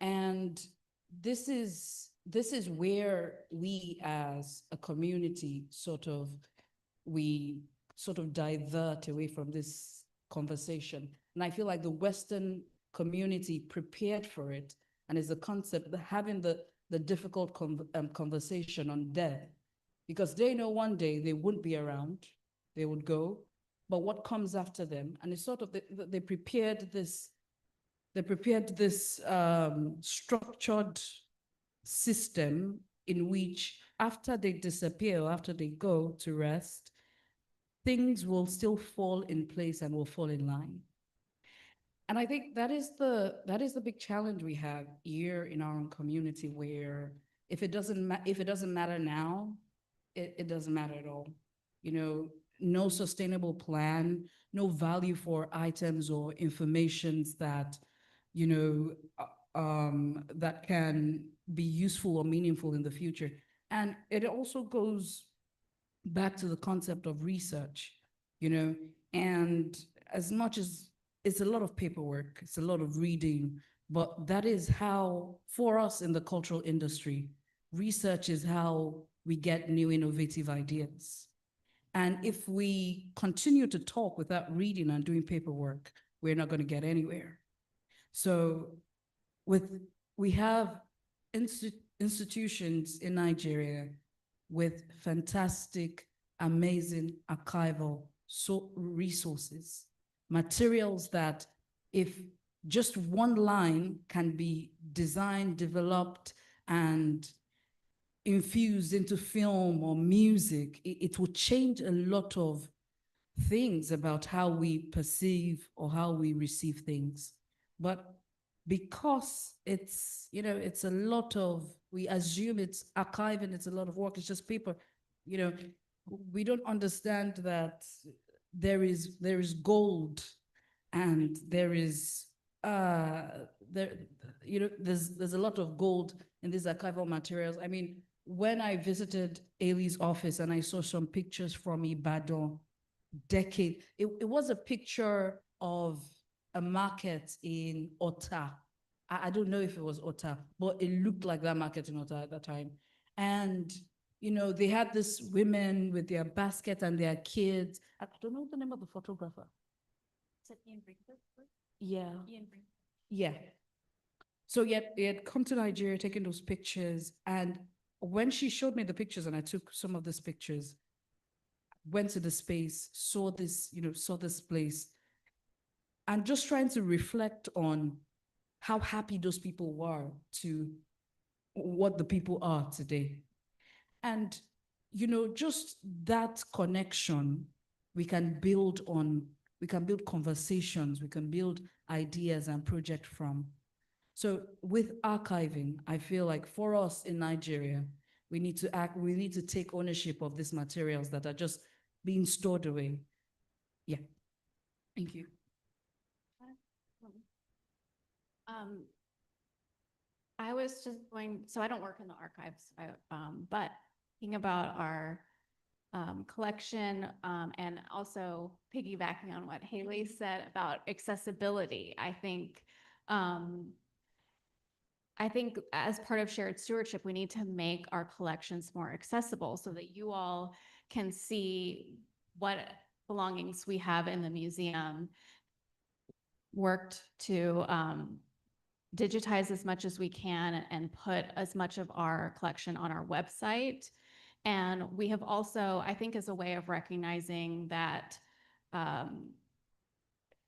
And this is where we as a community we sort of divert away from this conversation. And I feel like the Western community prepared for it, and is the concept of having the difficult conversation on death, because they know one day they wouldn't be around, they would go, but what comes after them? And it's sort of, they prepared this structured system in which after they disappear, or after they go to rest, things will still fall in place and will fall in line. And I think that is the big challenge we have here in our own community, where if it doesn't matter now, it doesn't matter at all. You know, no sustainable plan, no value for items or informations that, you know, that can be useful or meaningful in the future. And it also goes back to the concept of research, you know, and as much as it's a lot of paperwork, it's a lot of reading, but that is how, for us in the cultural industry, research is how we get new innovative ideas. And if we continue to talk without reading and doing paperwork, we're not going to get anywhere. So we have institutions in Nigeria with fantastic, amazing archival resources, materials that if just one line can be designed, developed, and infused into film or music, it will change a lot of things about how we perceive or how we receive things. But because it's, you know, it's a lot of, we assume it's archiving, it's a lot of work, it's just paper, you know, we don't understand that there is gold, and there is there's a lot of gold in these archival materials. I mean, when I visited Ailey's office and I saw some pictures from Ibadan, it was a picture of a market in Ota. I don't know if it was Ota, but it looked like that market in Ota at that time. And they had this women with their basket and their kids. I don't know the name of the photographer. Is it Ian Brinkford? Yeah. Ian Brinkford. Yeah. So he had come to Nigeria, taking those pictures. And when she showed me the pictures and I took some of these pictures, went to the space, saw this place, and just trying to reflect on how happy those people were to what the people are today. And, just that connection, we can build conversations, we can build ideas and project from. So with archiving, I feel like for us in Nigeria, we need to take ownership of these materials that are just being stored away. Yeah. Thank you. I was just so I don't work in the archives, but thinking about our collection and also piggybacking on what Haley said about accessibility, I think as part of shared stewardship, we need to make our collections more accessible so that you all can see what belongings we have in the museum. Worked to digitize as much as we can and put as much of our collection on our website. And we have also, I think, as a way of recognizing that,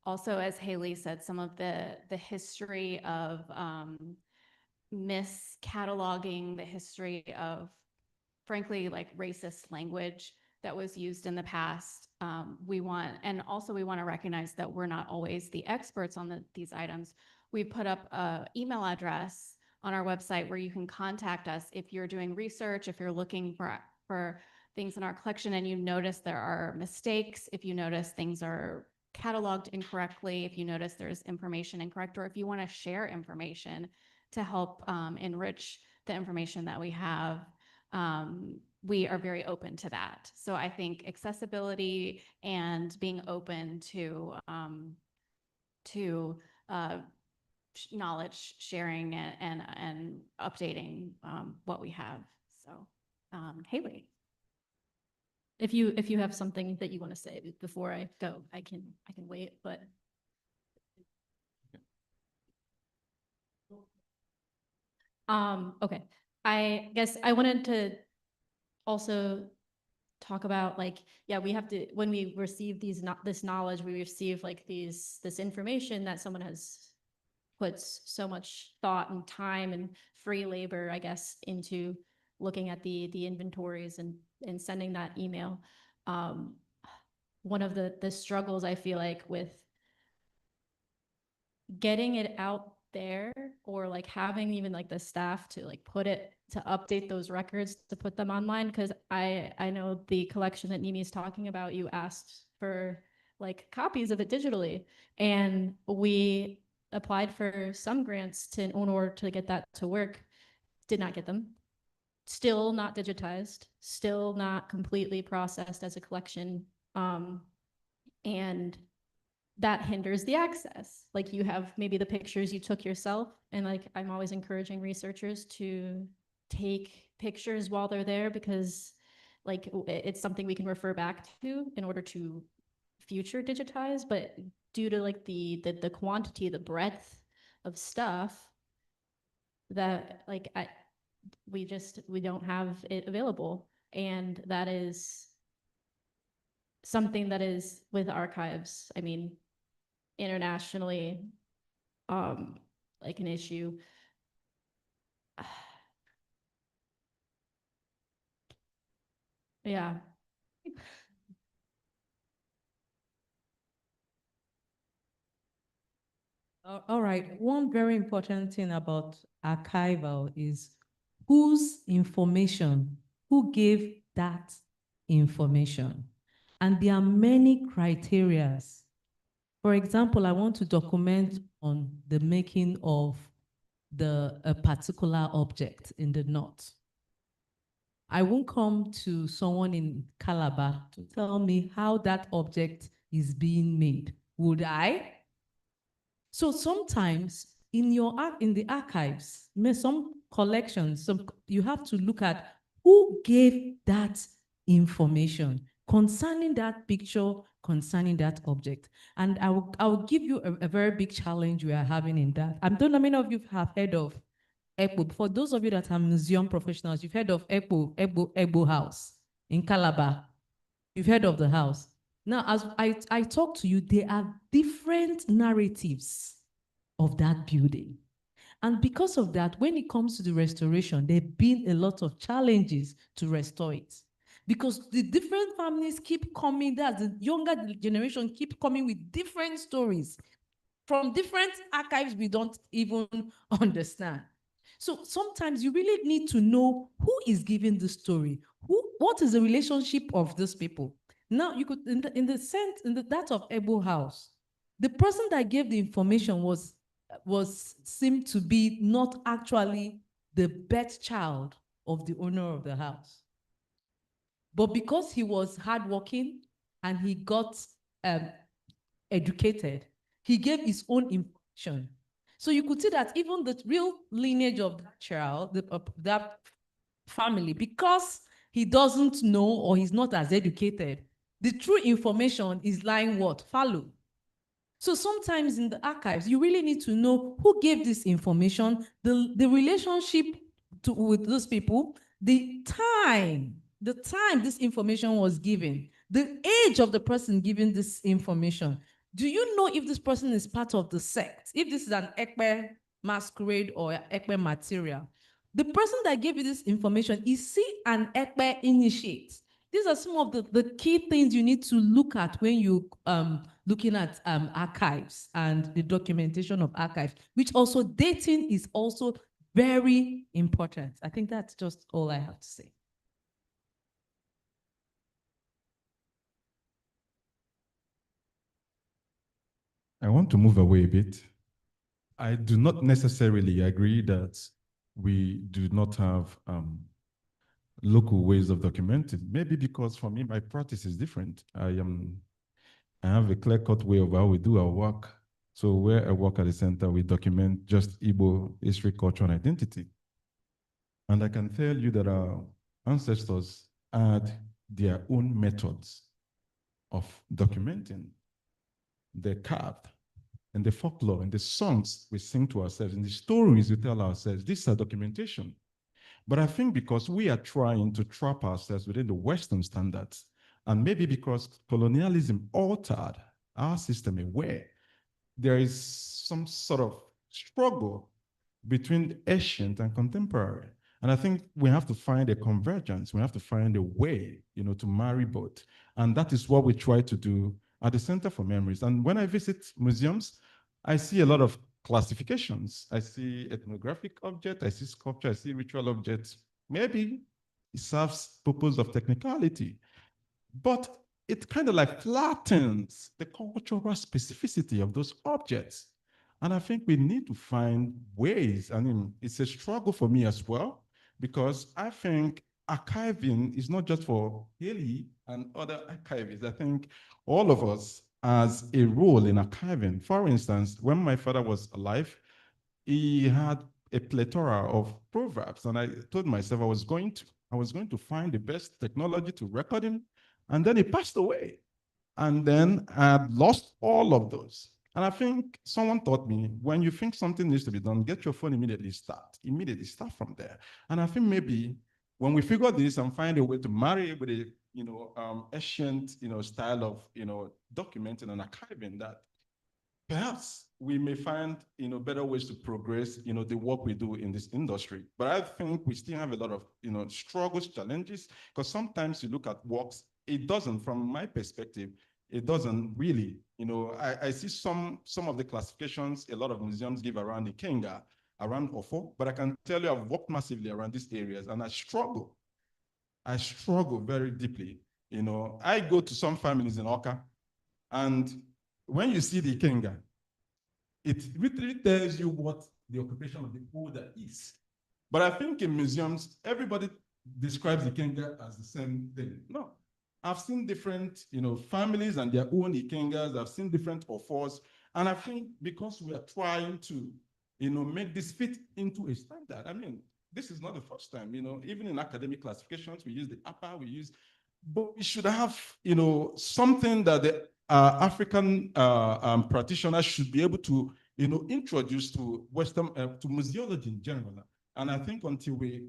also, as Haley said, some of the history of miscataloguing, the history of, frankly, like racist language that was used in the past. We want to recognize that we're not always the experts on these items. We put up an email address on our website where you can contact us if you're doing research, if you're looking for things in our collection and you notice there are mistakes, if you notice things are cataloged incorrectly, if you notice there's information incorrect, or if you want to share information to help enrich the information that we have. We are very open to that. So I think accessibility and being open to knowledge sharing and updating what we have. So, Haley. If you have something that you want to say before I go, I can wait, but. Okay. I guess I wanted to also talk about we have to, when we receive this knowledge, we receive this information that someone has put so much thought and time and free labor, I guess, into looking at the inventories and sending that email. One of the struggles I feel like with getting it out there, or having even the staff to to update those records, to put them online, because I know the collection that Nimi is talking about, you asked for copies of it digitally, and we applied for some grants in order to get that to work, did not get them, still not digitized, still not completely processed as a collection, and that hinders the access. You have maybe the pictures you took yourself, and I'm always encouraging researchers to take pictures while they're there, because it's something we can refer back to in order to future digitize. But due to the quantity, the breadth of stuff, that we don't have it available. And that is something that is with archives, I mean, internationally, an issue. Yeah. All right. One very important thing about archival is whose information, who gave that information. And there are many criterias. For example, I want to document on the making of a particular object in the north. I won't come to someone in Calabar to tell me how that object is being made, would I? So sometimes in the archives, some collections, you have to look at who gave that information concerning that picture, concerning that object. And I will give you a very big challenge we are having in that. I don't know how many of you have heard of ECBO. For those of you that are museum professionals, you've heard of ECBO House in Calabar. You've heard of the house. Now, as I talk to you, there are different narratives of that building. And because of that, when it comes to the restoration, there have been a lot of challenges to restore it. Because the different families keep coming, that the younger generation keep coming with different stories from different archives we don't even understand. So sometimes you really need to know who is giving the story, what is the relationship of these people. Now you could, in that of Ebo House, the person that gave the information seemed to be not actually the birth child of the owner of the house. But because he was hardworking and he got educated, he gave his own information. So you could see that even the real lineage of that child, that family, because he doesn't know or he's not as educated, the true information is lying what? Fallow. So sometimes in the archives, you really need to know who gave this information, the relationship with those people, the time this information was given, the age of the person giving this information. Do you know if this person is part of the sect? If this is an Ekpe masquerade or Ekpe material? The person that gave you this information, is he an Ekpe initiate? These are some of the key things you need to look at when you looking at archives and the documentation of archives, which also dating is also very important. I think that's just all I have to say. I want to move away a bit. I do not necessarily agree that we do not have local ways of documenting. Maybe because for me, my practice is different. I have a clear-cut way of how we do our work. So where I work at the center, we document just Igbo history, culture, and identity. And I can tell you that our ancestors had their own methods of documenting. They carved, and the folklore, and the songs we sing to ourselves, and the stories we tell ourselves. These are documentation. But I think because we are trying to trap ourselves within the Western standards, and maybe because colonialism altered our system away, there is some sort of struggle between ancient and contemporary. And I think we have to find a convergence. We have to find a way, to marry both. And that is what we try to do at the Center for Memories. And when I visit museums, I see a lot of classifications. I see ethnographic objects, I see sculpture, I see ritual objects. Maybe it serves purpose of technicality, but it kind of like flattens the cultural specificity of those objects. And I think we need to find ways. I mean, it's a struggle for me as well, because I think archiving is not just for Haley and other archivists. I think all of us has a role in archiving. For instance, when my father was alive, he had a plethora of proverbs, and I told myself I was going to find the best technology to record him, and then he passed away. And then I lost all of those. And I think someone taught me, when you think something needs to be done, get your phone, immediately start from there. And I think maybe when we figure this and find a way to marry with a ancient style of documenting and archiving, that perhaps we may find better ways to progress the work we do in this industry. But I think we still have a lot of struggles, challenges, because sometimes you look at works, it doesn't, from my perspective, it doesn't really, I see some of the classifications a lot of museums give around the Kenga, around Ofo, but I can tell you I've worked massively around these areas, and I struggle very deeply You know, I go to some families in Oka, and when you see the Ikenga, it literally tells you what the occupation of the Oda is. But I think in museums, everybody describes the Ikenga as the same thing. No, I've seen different, you know, families and their own Ikengas. I've seen different offers. And I think because we are trying to, you know, make this fit into a standard. I mean, this is not the first time, you know, even in academic classifications, we use the APA, but we should have, you know, something that the African practitioners should be able to, you know, introduce to Western, to museology in general. And I think until we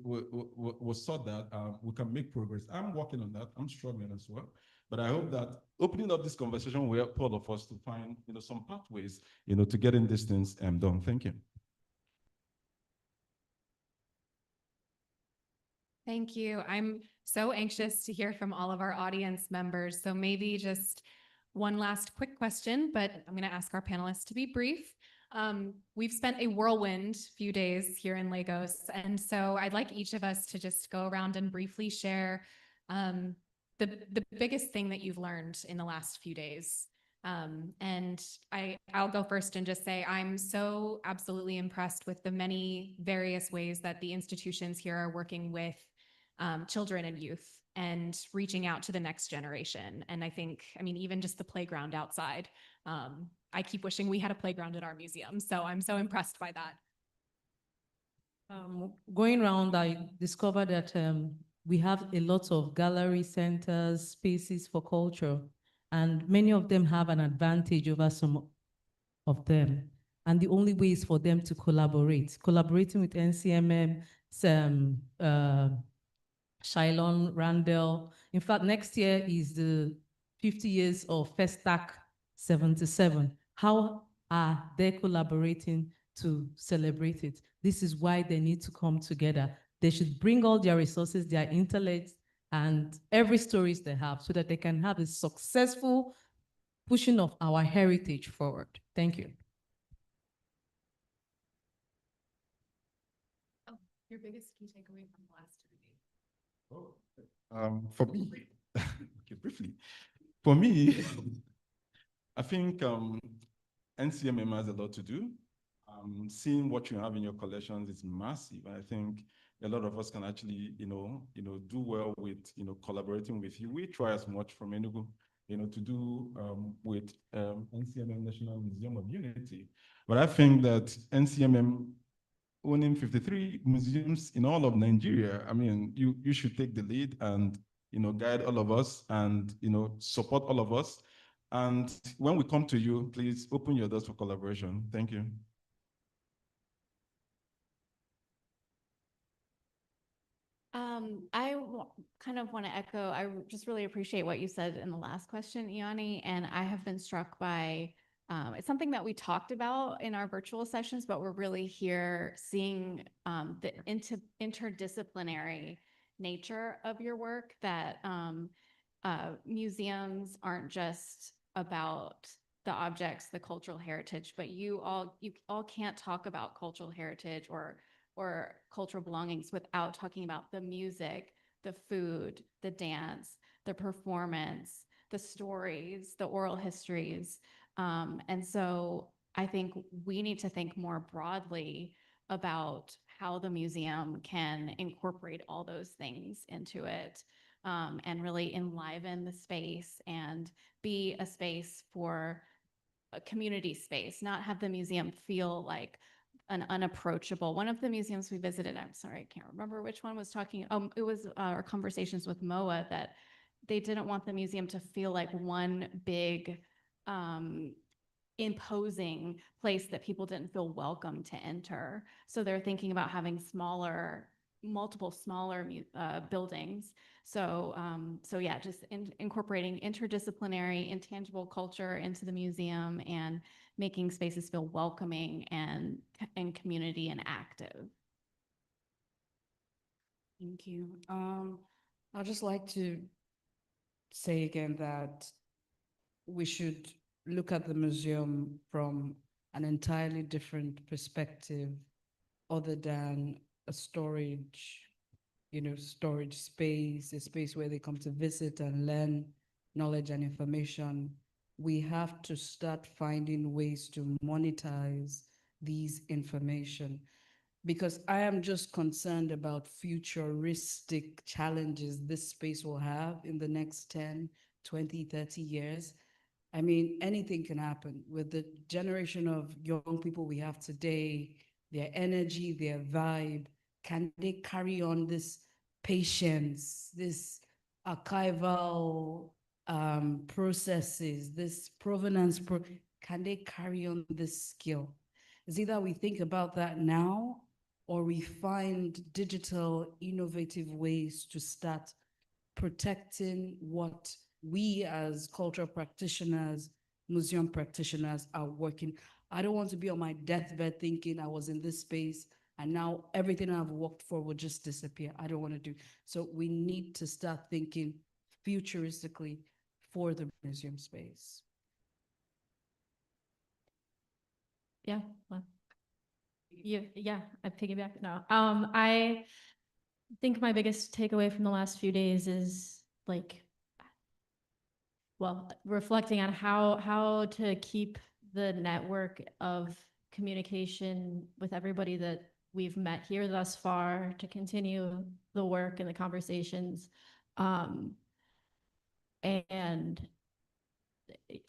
sort that, we can make progress. I'm working on that. I'm struggling as well. But I hope that opening up this conversation will help all of us to find, you know, some pathways, you know, to getting these things done. Thank you. Thank you. I'm so anxious to hear from all of our audience members. So maybe just one last quick question, but I'm going to ask our panelists to be brief. We've spent a whirlwind few days here in Lagos, and so I'd like each of us to just go around and briefly share the biggest thing that you've learned in the last few days. And I'll go first and just say I'm so absolutely impressed with the many various ways that the institutions here are working with children and youth and reaching out to the next generation. And I think, I mean, even just the playground outside, I keep wishing we had a playground at our museum. So I'm so impressed by that. Going around, I discovered that we have a lot of gallery centers, spaces for culture, and many of them have an advantage over some of them. And the only way is for them to collaborating with NCMM, Shylon, Randall. In fact, next year is the 50 years of Festac 77. How are they collaborating to celebrate it? This is why they need to come together. They should bring all their resources, their intellect, and every stories they have so that they can have a successful pushing of our heritage forward. Thank you. Oh, your biggest key takeaway from the last 2 days. For me, okay, briefly, for me, I think NCMM has a lot to do. Seeing what you have in your collections is massive. I think a lot of us can actually, do well with, collaborating with you. We try as much from Enugu, to do with NCMM National Museum of Unity. But I think that NCMM owning 53 museums in all of Nigeria, I mean, you should take the lead and, guide all of us and, support all of us. And when we come to you, please open your doors for collaboration. Thank you. I kind of want to echo, I just really appreciate what you said in the last question, Iani, and I have been struck by, it's something that we talked about in our virtual sessions, but we're really here seeing the interdisciplinary nature of your work, that museums aren't just about the objects, the cultural heritage, but you all can't talk about cultural heritage or cultural belongings without talking about the music, the food, the dance, the performance, the stories, the oral histories. And so I think we need to think more broadly about how the museum can incorporate all those things into it, and really enliven the space and be a space for a community space, not have the museum feel like an unapproachable. One of the museums we visited, I'm sorry, I can't remember which one, was talking, it was our conversations with MOA, that they didn't want the museum to feel like one big imposing place that people didn't feel welcome to enter. So they're thinking about having multiple smaller buildings. So yeah, just incorporating interdisciplinary, intangible culture into the museum and making spaces feel welcoming and community and active. Thank you. I'd just like to say again that we should look at the museum from an entirely different perspective other than a storage storage space, a space where they come to visit and learn knowledge and information. We have to start finding ways to monetize these information, because I am just concerned about futuristic challenges this space will have in the next 10, 20, 30 years. I mean, anything can happen with the generation of young people we have today, their energy, their vibe. Can they carry on this patience, this archival processes, this provenance? Can they carry on this skill? It's either we think about that now, or we find digital innovative ways to start protecting what we as cultural practitioners, museum practitioners are working. I don't want to be on my deathbed thinking I was in this space and now everything I've worked for will just disappear. I don't want to do. So we need to start thinking futuristically for the museum space. Yeah, well, yeah, I piggyback now. I think my biggest takeaway from the last few days is reflecting on how to keep the network of communication with everybody that we've met here thus far, to continue the work and the conversations. And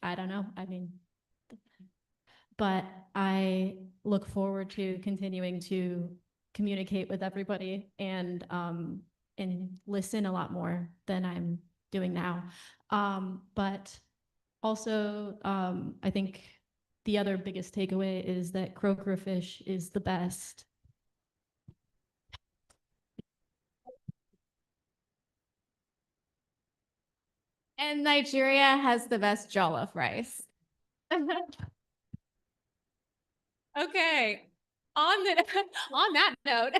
I don't know, I mean, but I look forward to continuing to communicate with everybody and listen a lot more than I'm doing now. But also, I think the other biggest takeaway is that croaker fish is the best. And Nigeria has the best jollof rice. Okay, on that note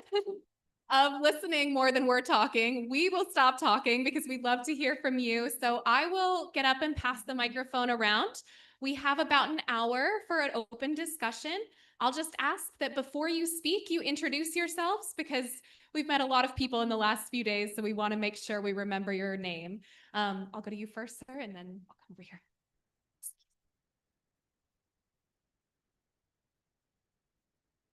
of listening more than we're talking, we will stop talking because we'd love to hear from you. So I will get up and pass the microphone around. We have about an hour for an open discussion. I'll just ask that before you speak, you introduce yourselves, because we've met a lot of people in the last few days, so we want to make sure we remember your name. I'll go to you first, sir, and then I'll come over here.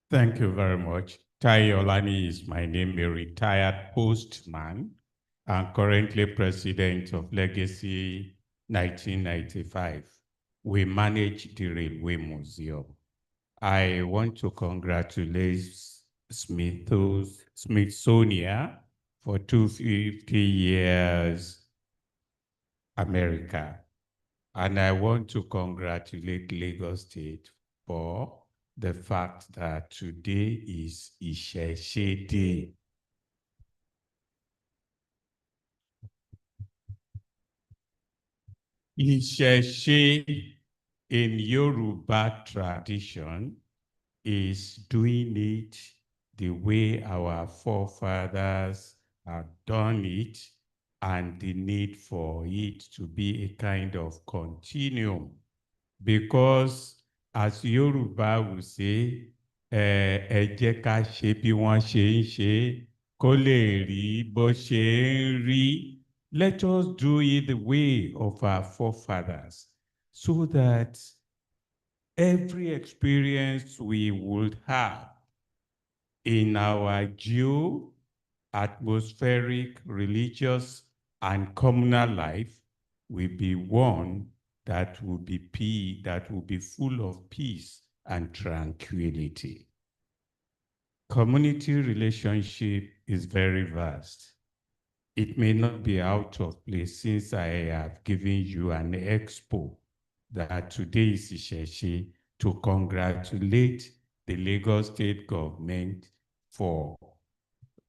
Thank you very much. Tai Olani is my name, a retired postman. I'm currently president of Legacy 1995. We manage the Railway Museum. I want to congratulate Smithsonian for 250 years America. And I want to congratulate Lagos State for the fact that today is Ìṣẹ̀ṣe Day. Ìṣẹ̀ṣe in Yoruba tradition is doing it the way our forefathers have done it, and the need for it to be a kind of continuum. Because as Yoruba will say, ẹ jẹ́ ká ṣe bí wọ́n ṣe ń ṣe kó lè rí bó ṣe ń rí. Let us do it the way of our forefathers, so that every experience we would have in our geo-atmospheric, religious, and communal life will be one that will be full of peace and tranquility. Community relationship is very vast. It may not be out of place since I have given you an expo that today is Ìṣẹ̀ṣe, to congratulate the Lagos State government for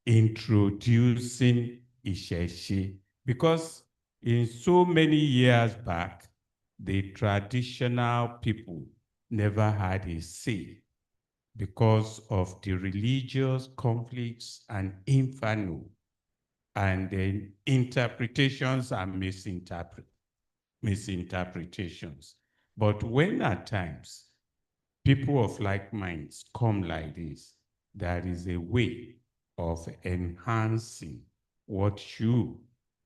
introducing Ìṣẹ̀ṣe, because in so many years back, the traditional people never had a say because of the religious conflicts and inferno and the interpretations and misinterpretations. But when at times people of like minds come like this, there is a way of enhancing what should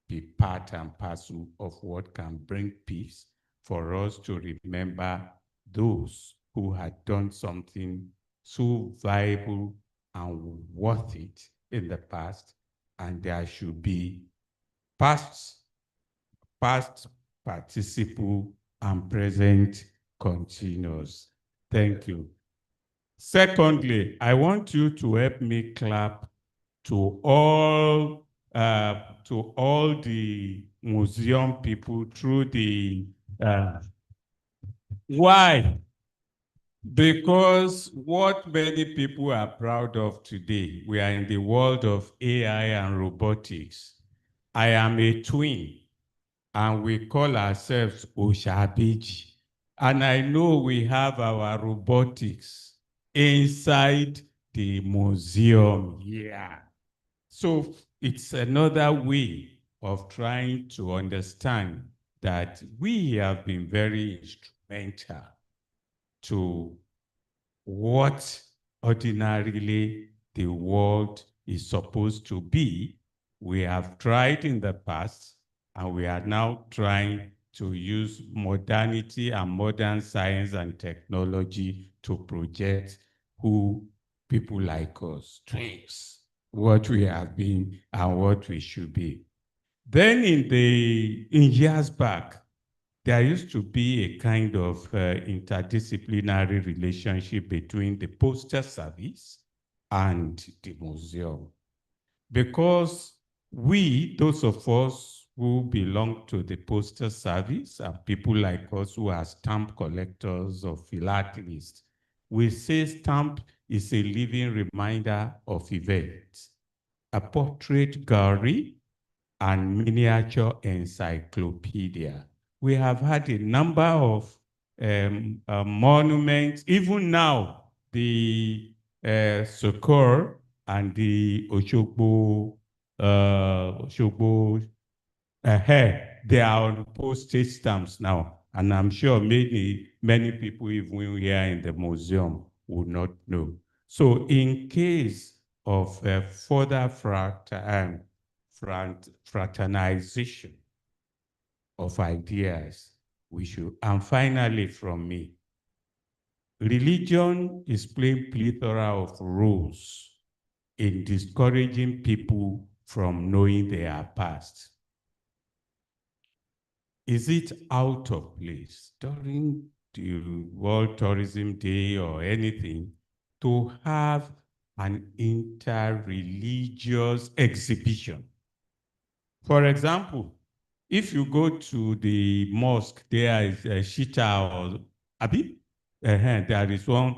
be part and parcel of what can bring peace, for us to remember those who had done something so viable and worth it in the past, and there should be past participle and present continuous. Thank you. Secondly, I want you to help me clap to all the museum people through the why? Because what many people are proud of today, we are in the world of AI and robotics. I am a twin, and we call ourselves Oshabiji. And I know we have our robotics inside the museum. Yeah. So it's another way of trying to understand that we have been very instrumental to what ordinarily the world is supposed to be. We have tried in the past, and we are now trying to use modernity and modern science and technology to project who people like us dreams, what we have been and what we should be. Then in years back, there used to be a kind of interdisciplinary relationship between the postal service and the museum. Because we, those of us who belong to the postal service and people like us who are stamp collectors or philatelists, we say stamp is a living reminder of events, a portrait gallery, and miniature encyclopedia. We have had a number of monuments, even now, the Sokor and the Oshogbo, they are on postage stamps now. And I'm sure many people, even here in the museum, would not know. So in case of further fraternization of ideas, we should, and finally from me, religion is playing plethora of roles in discouraging people from knowing their past. Is it out of place during the World Tourism Day or anything to have an inter-religious exhibition? For example, if you go to the mosque, there is a Shita or Abi, there is one.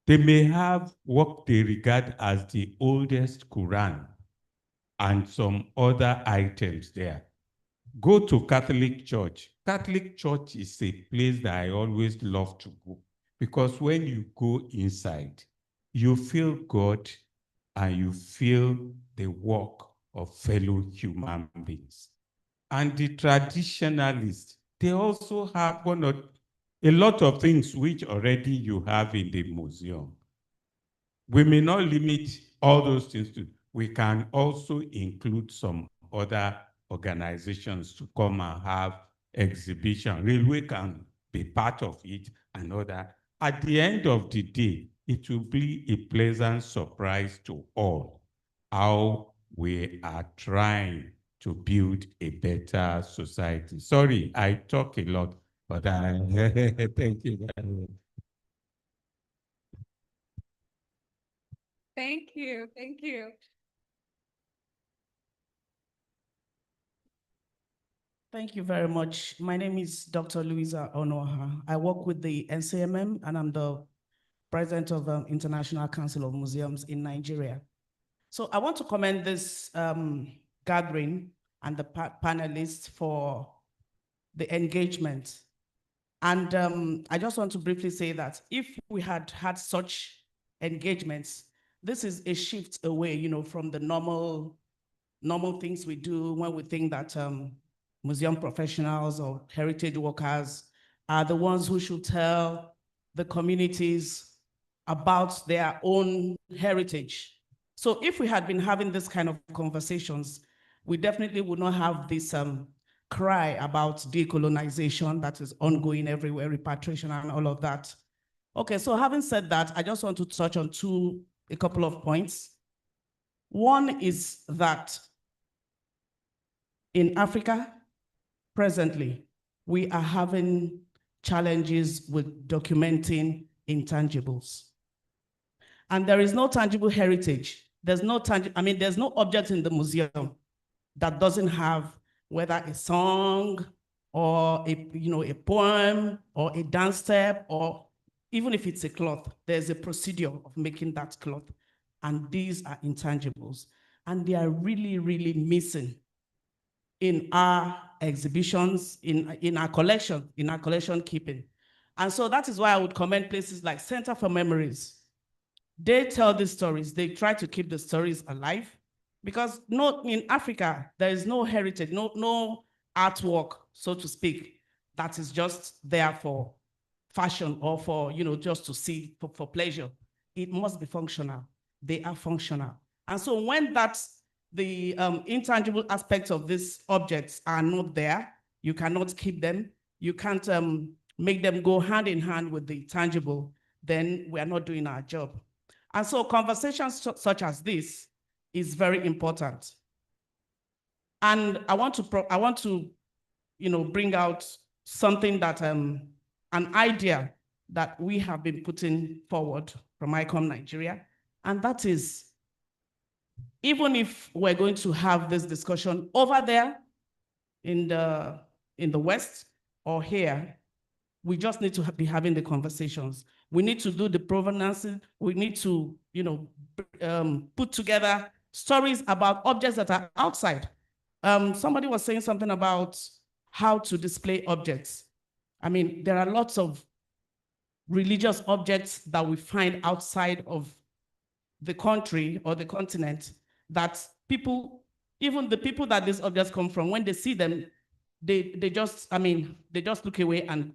They may have what they regard as the oldest Quran and some other items there. Go to Catholic Church. Catholic Church is a place that I always love to go, because when you go inside, you feel God and you feel the work of fellow human beings. And the traditionalists, they also have a lot of things which already you have in the museum. We may not limit all those things to, we can also include some other organizations to come and have exhibition. Railway can be part of it and other. At the end of the day, it will be a pleasant surprise to all how we are trying to build a better society. Sorry, I talk a lot, but thank you very much. Thank you. Thank you. Thank you very much. My name is Dr. Louisa Onoha. I work with the NCMM, and I'm the president of the International Council of Museums in Nigeria. So I want to commend this gathering and the panelists for the engagement. And I just want to briefly say that if we had had such engagements, this is a shift away, from the normal things we do when we think that museum professionals or heritage workers are the ones who should tell the communities about their own heritage. So if we had been having this kind of conversations, we definitely would not have this cry about decolonization that is ongoing everywhere, repatriation and all of that. Okay, so having said that, I just want to touch on a couple of points. One is that in Africa, presently, we are having challenges with documenting intangibles. And there is no tangible heritage. There's no there's no object in the museum that doesn't have whether a song or a poem or a dance step, or even if it's a cloth, there's a procedure of making that cloth. And these are intangibles. And they are really, really missing in our exhibitions, in our collection keeping. And so that is why I would commend places like Center for Memories. They tell these stories, they try to keep the stories alive, because in Africa, there is no heritage, no artwork, so to speak, that is just there for fashion or for, just to see for pleasure. It must be functional. They are functional. And so when the intangible aspects of these objects are not there, you cannot keep them, you can't make them go hand in hand with the tangible, then we are not doing our job. And so conversations such as this is very important. And I want to bring out something that, an idea that we have been putting forward from ICOM Nigeria, and that is, even if we're going to have this discussion over there in the West or here, we just need to be having the conversations. We need to do the provenance. We need to, put together stories about objects that are outside. Somebody was saying something about how to display objects. I mean, there are lots of religious objects that we find outside of the country or the continent that people, even the people that these objects come from, when they see them, they just look away and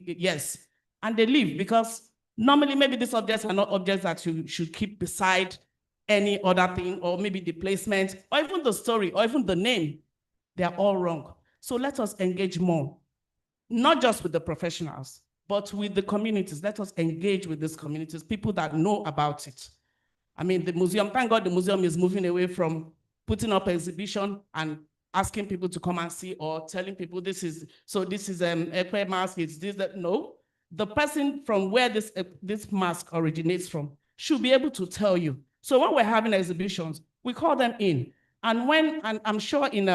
yes, and they leave, because normally maybe these objects are not objects that you should keep beside any other thing, or maybe the placement, or even the story, or even the name. They are all wrong. So let us engage more, not just with the professionals, but with the communities. Let us engage with these communities, people that know about it. I mean, the museum, thank God the museum is moving away from putting up exhibition and asking people to come and see, or telling people this is Ekwe mask, it's this, that. No, the person from where this mask originates from should be able to tell you. So when we're having exhibitions, we call them in. And I'm sure in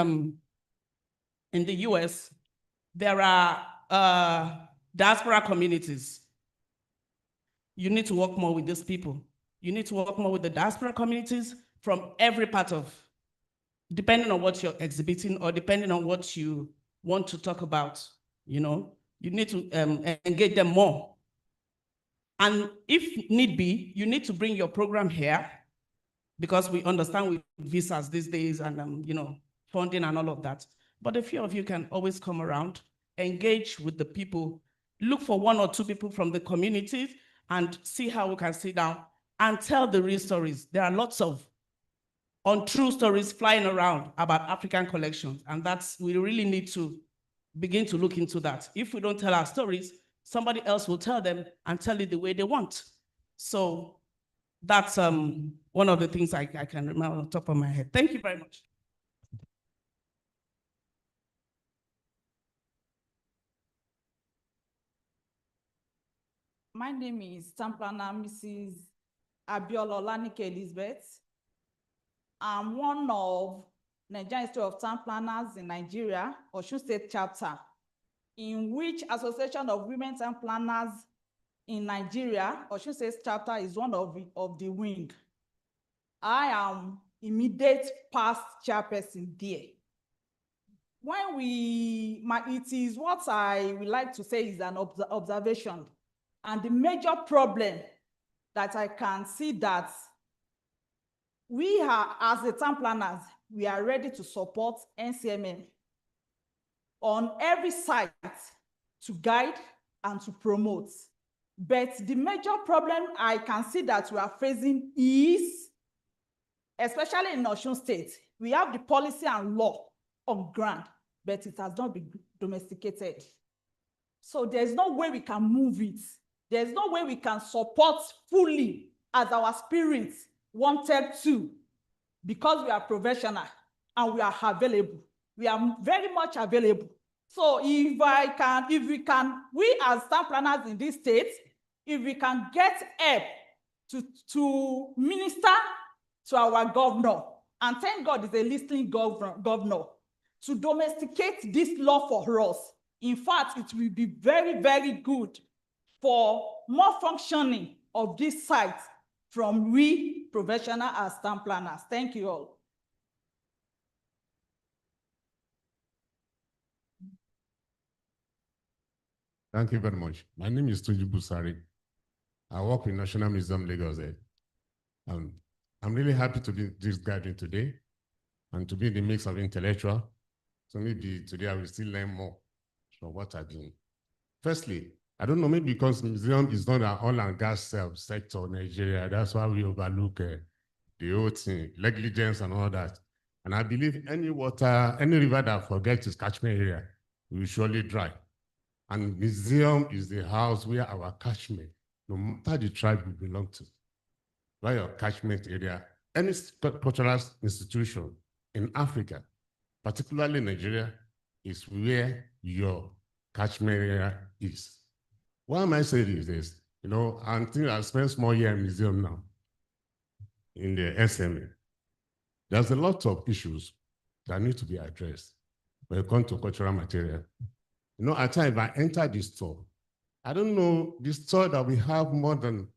the US, there are diaspora communities. You need to work more with these people. You need to work more with the diaspora communities from every part of, depending on what you're exhibiting or depending on what you want to talk about, you need to engage them more. And if need be, you need to bring your program here, because we understand with visas these days and funding and all of that. But a few of you can always come around, engage with the people, look for one or two people from the communities and see how we can sit down and tell the real stories. There are lots of untrue stories flying around about African collections, and we really need to begin to look into that. If we don't tell our stories, somebody else will tell them and tell it the way they want. So that's one of the things I can remember on top of my head. Thank you very much. My name is town planner Mrs. Abiola Olanike Elizabeth. I'm one of Nigerian Institute of Town Planners in Nigeria, Osun State chapter, in which Association of Women Town Planners in Nigeria, Osun State chapter, is one of the wing. I am immediate past chairperson there. When it is what I would like to say is an observation. And the major problem that I can see that we are, as the town planners, we are ready to support NCMM on every side to guide and to promote. But the major problem I can see that we are facing is especially in Osun State, we have the policy and law on ground, but it has not been domesticated. So there's no way we can move it. There's no way we can support fully as our spirits wanted to, because we are professional and we are available. We are very much available. So if we as town planners in this state, if we can get help to minister to our governor, and thank God is a listening governor, to domesticate this law for us. In fact, it will be very, very good for more functioning of this site from we professional as town planners. Thank you all. Thank you very much. My name is Tunji Busari. I work with National Museum Lagos. I'm really happy to be this gathering today and to be in the mix of intellectual. So maybe today I will still learn more from what I'm doing. Firstly, I don't know, maybe because museum is not an oil and gas sector in Nigeria, that's why we overlook the whole thing, negligence and all that. And I believe any river that forgets its catchment area will surely dry. And museum is the house where our catchment, no matter the tribe we belong to, where your catchment area, any cultural institution in Africa, particularly Nigeria, is where your catchment area is. Why am I saying this? You know, I think I spent small year in museum now, in the SMA. There's a lot of issues that need to be addressed when it comes to cultural material. You know, at times if I enter the store, I don't know, the store that we have more than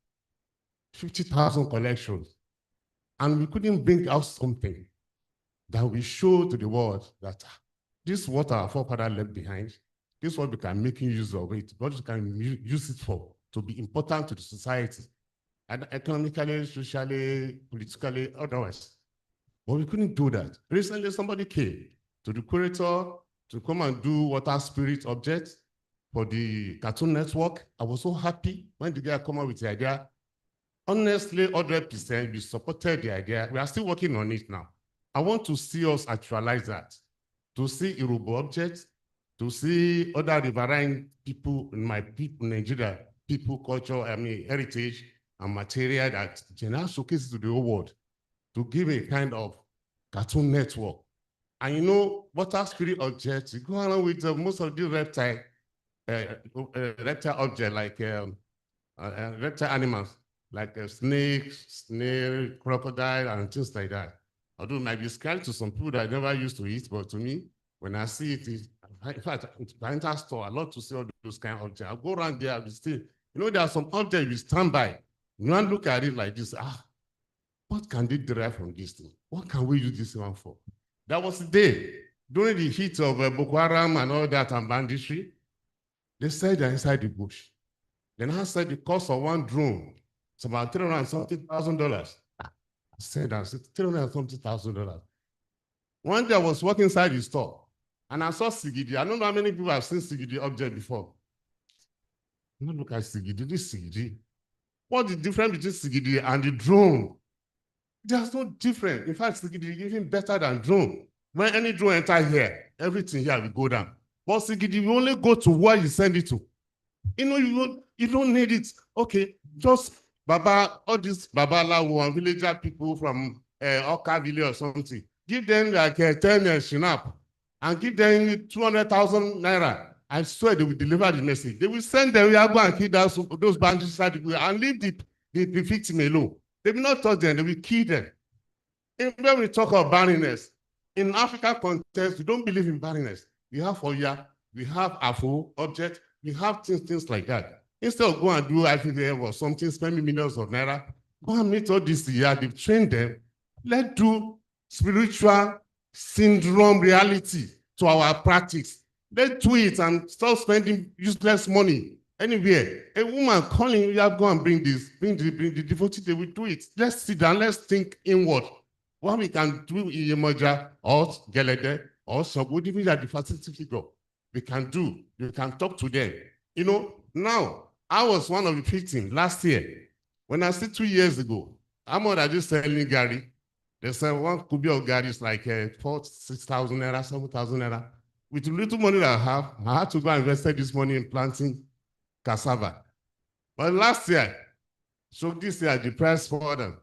50,000 collections, and we couldn't bring out something that we show to the world that this is what our forefathers left behind. This is what we can make use of it, what we can use it for, to be important to the society, and economically, socially, politically, otherwise. But we couldn't do that. Recently, somebody came to the curator to come and do water spirit objects for the Cartoon Network. I was so happy when the guy came up with the idea. Honestly, 100%, we supported the idea. We are still working on it now. I want to see us actualize that, to see Yoruba objects, to see other riverine people in my people, Nigeria, people, culture, heritage and material that generally showcases to the whole world, to give a kind of Cartoon Network. And you know, water spirit objects, you go along with most of the reptile objects like reptile animals, like snakes, snail, crocodile, and things like that. Although it might be scary to some people that never used to eat, but to me, when I see it, in fact, I enter store, I love to see all those kind of objects. I'll go around there, I'll still, you know, there are some objects you stand by. You want to look at it like this, what can they derive from this thing? What can we use this one for? That was the day, during the heat of Boko Haram and all that and banditry, they said they're inside the bush. Then I said the cost of one drone, it's about $3something,000. I said $3something,000. One day I was walking inside the store and I saw Sigidi. I don't know how many people have seen Sigidi object before. You look at Sigidi, this Sigidi. What's the difference between Sigidi and the drone? There's no difference. In fact, Sigidi is even better than drone. When any drone enter here, everything here will go down. But Sigidi, you only go to where you send it to. You know, you don't need it. Okay, just all these Babalawo and villager people from Oka village or something. Give them like 10 shinap and give them 200,000 naira. I swear they will deliver the message. They will send them, we are going to kill those bandits and leave the victim alone. They will not touch them, they will kill them. And when we talk about barrenness, in African context, we don't believe in barrenness. We have Oya, we have Afro object, we have things like that. Instead of going and do IFDF or something, spending millions of naira, go and meet all this year, they've trained them. Let's do spiritual syndrome reality to our practice. Let's do it and stop spending useless money anywhere. A woman calling you, have go and bring the devotee, they will do it. Let's sit down, let's think inward. What we can do in Yemoja or Gelede or Sobo, even at the facility figure, we can do, we can talk to them. You know, now, I was one of the victims last year. When I said 2 years ago, I'm already selling Gary. They say one kubi of garri is like 6,000 naira, 7,000 naira. With the little money that I had to go and invest this money in planting cassava. But last year, so this year, the price further.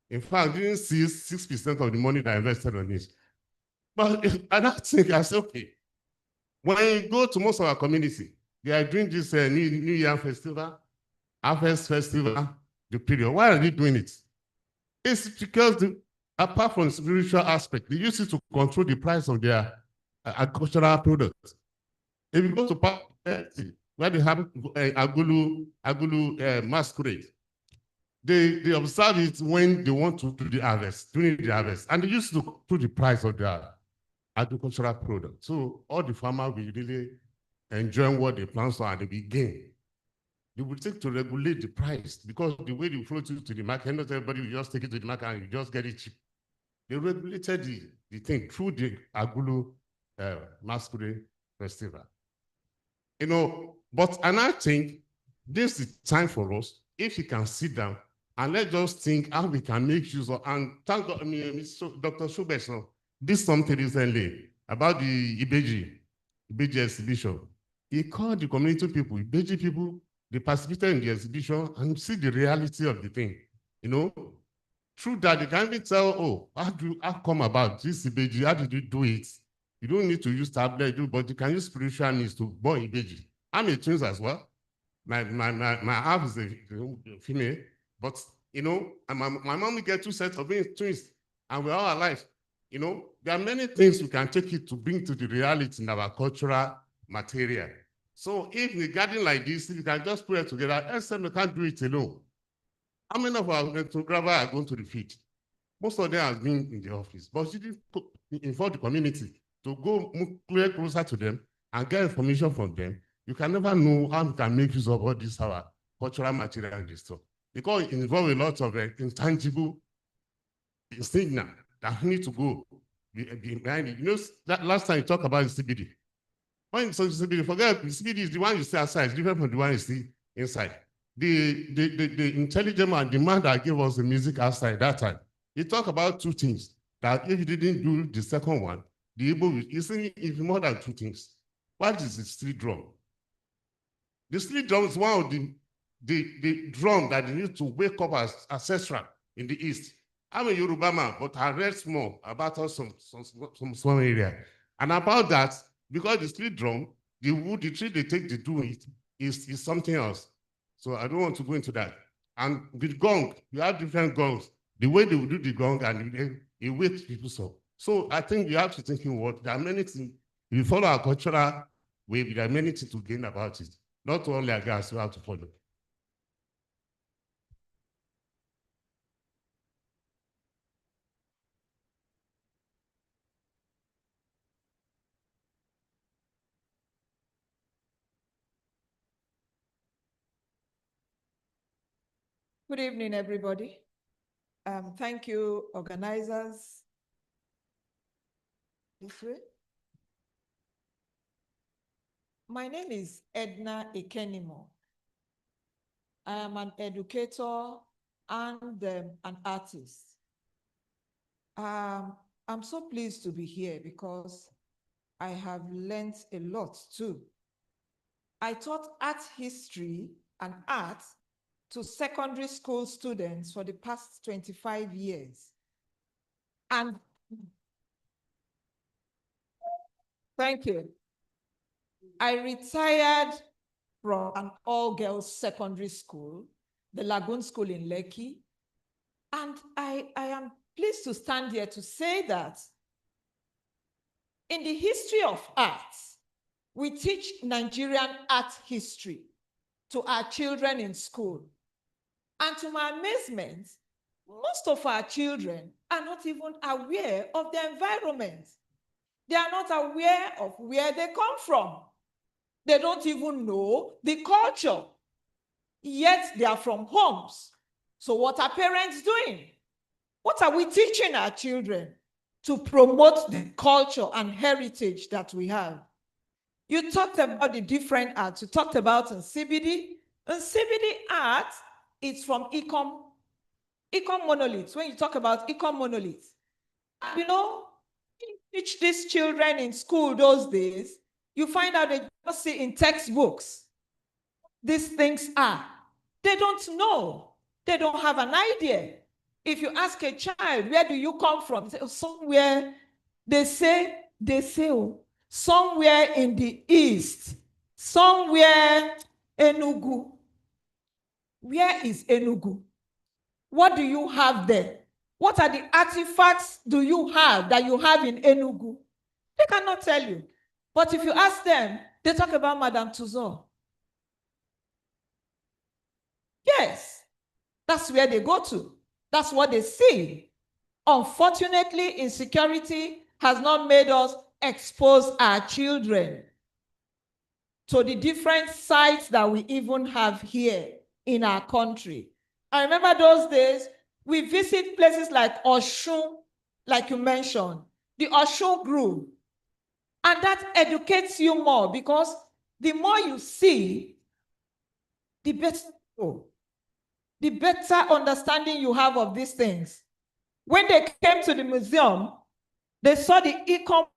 In fact, I didn't see 6% of the money that I invested on this. But I think I said, okay, when you go to most of our community, they are doing this New Year festival, Harvest Festival, the period. Why are they doing it? It's because apart from the spiritual aspect, they use it to control the price of their agricultural products. If you go to where they have Agulu masquerade, they observe it when they want to do the harvest, during the harvest, and they used to control the price of their agricultural product. So all the farmers will really enjoy what they plant and they will gain. They will take to regulate the price because the way they flow to the market, not everybody will just take it to the market and you just get it cheap. They regulated the thing through the Agulu masquerade festival. You know, and I think this is time for us, if you can sit down and let's just think how we can make use of, and thank God, Dr. Schubert did something recently about the Ibeji exhibition. He called the community people, Ibeji people, they participated in the exhibition and see the reality of the thing. You know, through that, they can even tell, oh, how come about this Ibeji? How did you do it? You don't need to use tablet, but you can use spiritual means to born Ibeji. I'm a twins as well. My half is a female, but you know, and my mom will get 2 sets of twins, and we're all alive. You know, there are many things we can take it to bring to the reality in our cultural material. So if in a garden like this, if you can just put it together, except we can't do it alone. How many of our photographers are going to the field? Most of them have been in the office, but you didn't involve the community to go move closer to them and get information from them. You can never know how you can make use of all this our cultural material and this stuff. Because it involves a lot of intangible signal that need to go behind it. You know, that last time you talked about the CBD. When you talk CBD, forget the CBD is the one you see outside, it's different from the one you see inside. The intelligent man, the man that gave us the music outside that time, he talked about 2 things. That if you didn't do the second one, the Igbo, you see, it's more than 2 things. What is the street drum? The street drum is one of the drum that they need to wake up as ancestral in the East. I'm a Yoruba man, but I read small about us some small area. And about that, because the street drum, the wood, the tree they take to do it is something else. So I don't want to go into that. And with gong, you have different gongs. The way they will do the gong and it wakes people up. So I think you have to think in what there are many things. If you follow our cultural way, there are many things to gain about it. Not only our guys, you have to follow. Good evening, everybody. Thank you, organizers. This way. My name is Edna Ikenimo. I am an educator and an artist. I'm so pleased to be here because I have learned a lot too. I taught art history and art to secondary school students for the past 25 years. And thank you. I retired from an all-girls secondary school, the Lagoon School in Lekki. And I am pleased to stand here to say that in the history of art, we teach Nigerian art history to our children in school. And to my amazement, most of our children are not even aware of their environment. They are not aware of where they come from. They don't even know the culture. Yet they are from homes. So what are parents doing? What are we teaching our children to promote the culture and heritage that we have? You talked about the different arts. You talked about CBD. CBD art is from Ecom monoliths. When you talk about Ecom monoliths, You know, teach these children in school those days, you find out they just see in textbooks. These things are. They don't know. They don't have an idea. If you ask a child, where do you come from? Say, "Oh, somewhere," they say, oh, somewhere in the east, somewhere Enugu. Where is Enugu? What do you have there? What are the artifacts do you have that you have in Enugu? They cannot tell you. But if you ask them, they talk about Madame Tussauds. Yes, that's where they go to. That's what they see. Unfortunately, insecurity has not made us expose our children to the different sites that we even have here in our country. I remember those days, we visit places like Oshun, like you mentioned, the Oshun group. And that educates you more because the more you see, the better you know, the better understanding you have of these things. When they came to the museum, they saw the e-commerce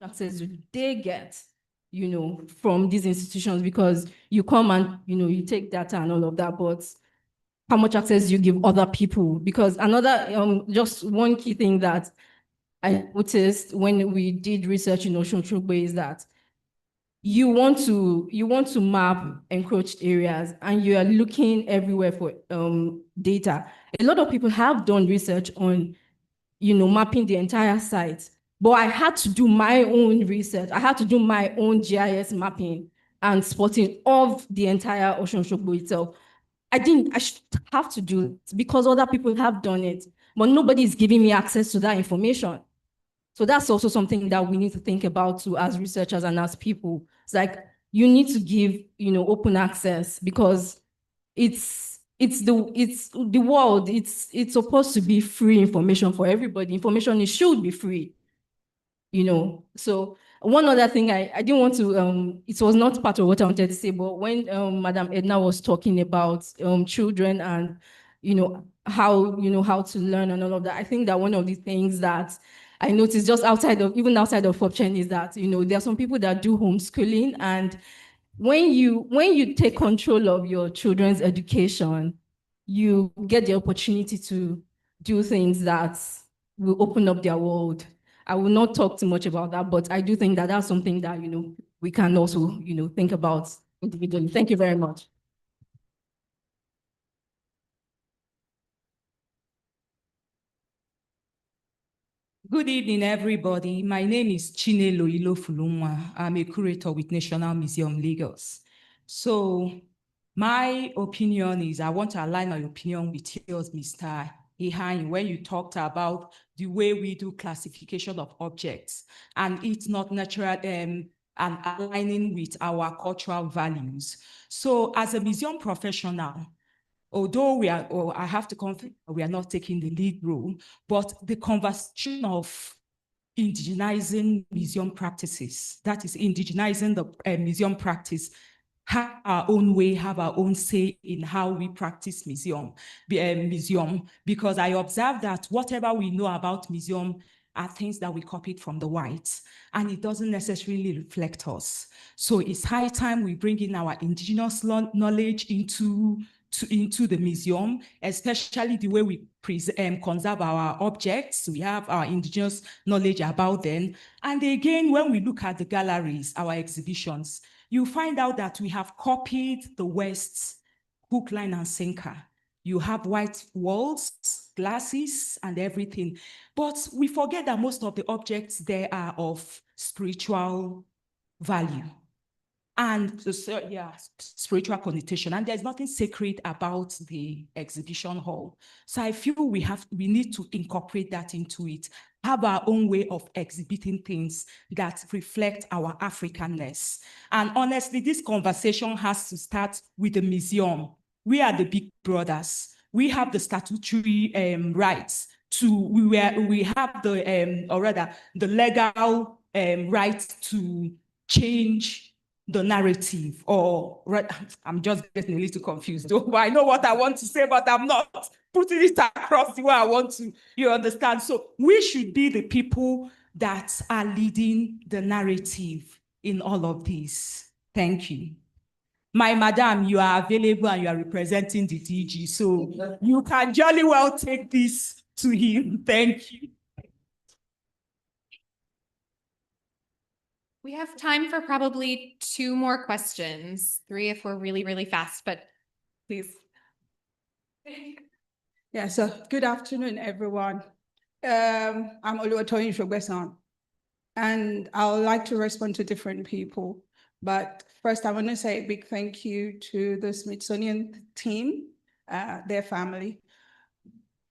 access do they get, from these institutions? Because you come and, you take data and all of that, but how much access do you give other people? Because another, just one key thing that I noticed when we did research in Osun Chugbe is that you want to map encroached areas and you are looking everywhere for data. A lot of people have done research on, mapping the entire site, but I had to do my own research. I had to do my own GIS mapping and spotting of the entire Osun Chugbe itself. I should have to do it because other people have done it, but nobody is giving me access to that information. So that's also something that we need to think about too as researchers and as people. It's like you need to give, open access because it's the world. It's supposed to be free information for everybody. Information should be free. So one other thing I didn't want to, it was not part of what I wanted to say, but when Madam Edna was talking about children and, how to learn and all of that, I think that one of the things that I noticed just even outside of FOPCHEN is that, there are some people that do homeschooling, and when you take control of your children's education, you get the opportunity to do things that will open up their world. I will not talk too much about that, but I do think that that's something that, we can also, think about individually. Thank you very much. Good evening, everybody. My name is Chinelo Ilofulunwa. I'm a curator with National Museum, Lagos. So my opinion is, I want to align my opinion with yours, Mr. Ihane, when you talked about the way we do classification of objects, and it's not natural and aligning with our cultural values. So as a museum professional, although I have to confess, we are not taking the lead role, but the conversation of indigenizing museum practices, that is indigenizing the museum practice, have our own way, have our own say in how we practice museum, because I observe that whatever we know about museum are things that we copied from the whites, and it doesn't necessarily reflect us. So it's high time we bring in our indigenous knowledge into the museum, especially the way we conserve our objects. We have our indigenous knowledge about them. And again, when we look at the galleries, our exhibitions, you find out that we have copied the West's hook, line, and sinker. You have white walls, glasses, and everything. But we forget that most of the objects there are of spiritual value. And spiritual connotation, and there's nothing sacred about the exhibition hall. So I feel we need to incorporate that into it, have our own way of exhibiting things that reflect our Africanness. And honestly, this conversation has to start with the museum. We are the big brothers. We have the statutory rights we have the legal right to change the narrative, or I'm just getting a little confused. I know what I want to say, but I'm not putting it across the way I want to, you understand? So we should be the people that are leading the narrative in all of this. Thank you. My madam, you are available and you are representing the DG, so you can jolly well take this to him. Thank you. We have time for probably 2 more questions, 3 if we're really, really fast, but please. Yeah, so good afternoon, everyone. I'm Oluwatoyin Shogbesan, and I would like to respond to different people. But first, I want to say a big thank you to the Smithsonian team, their family.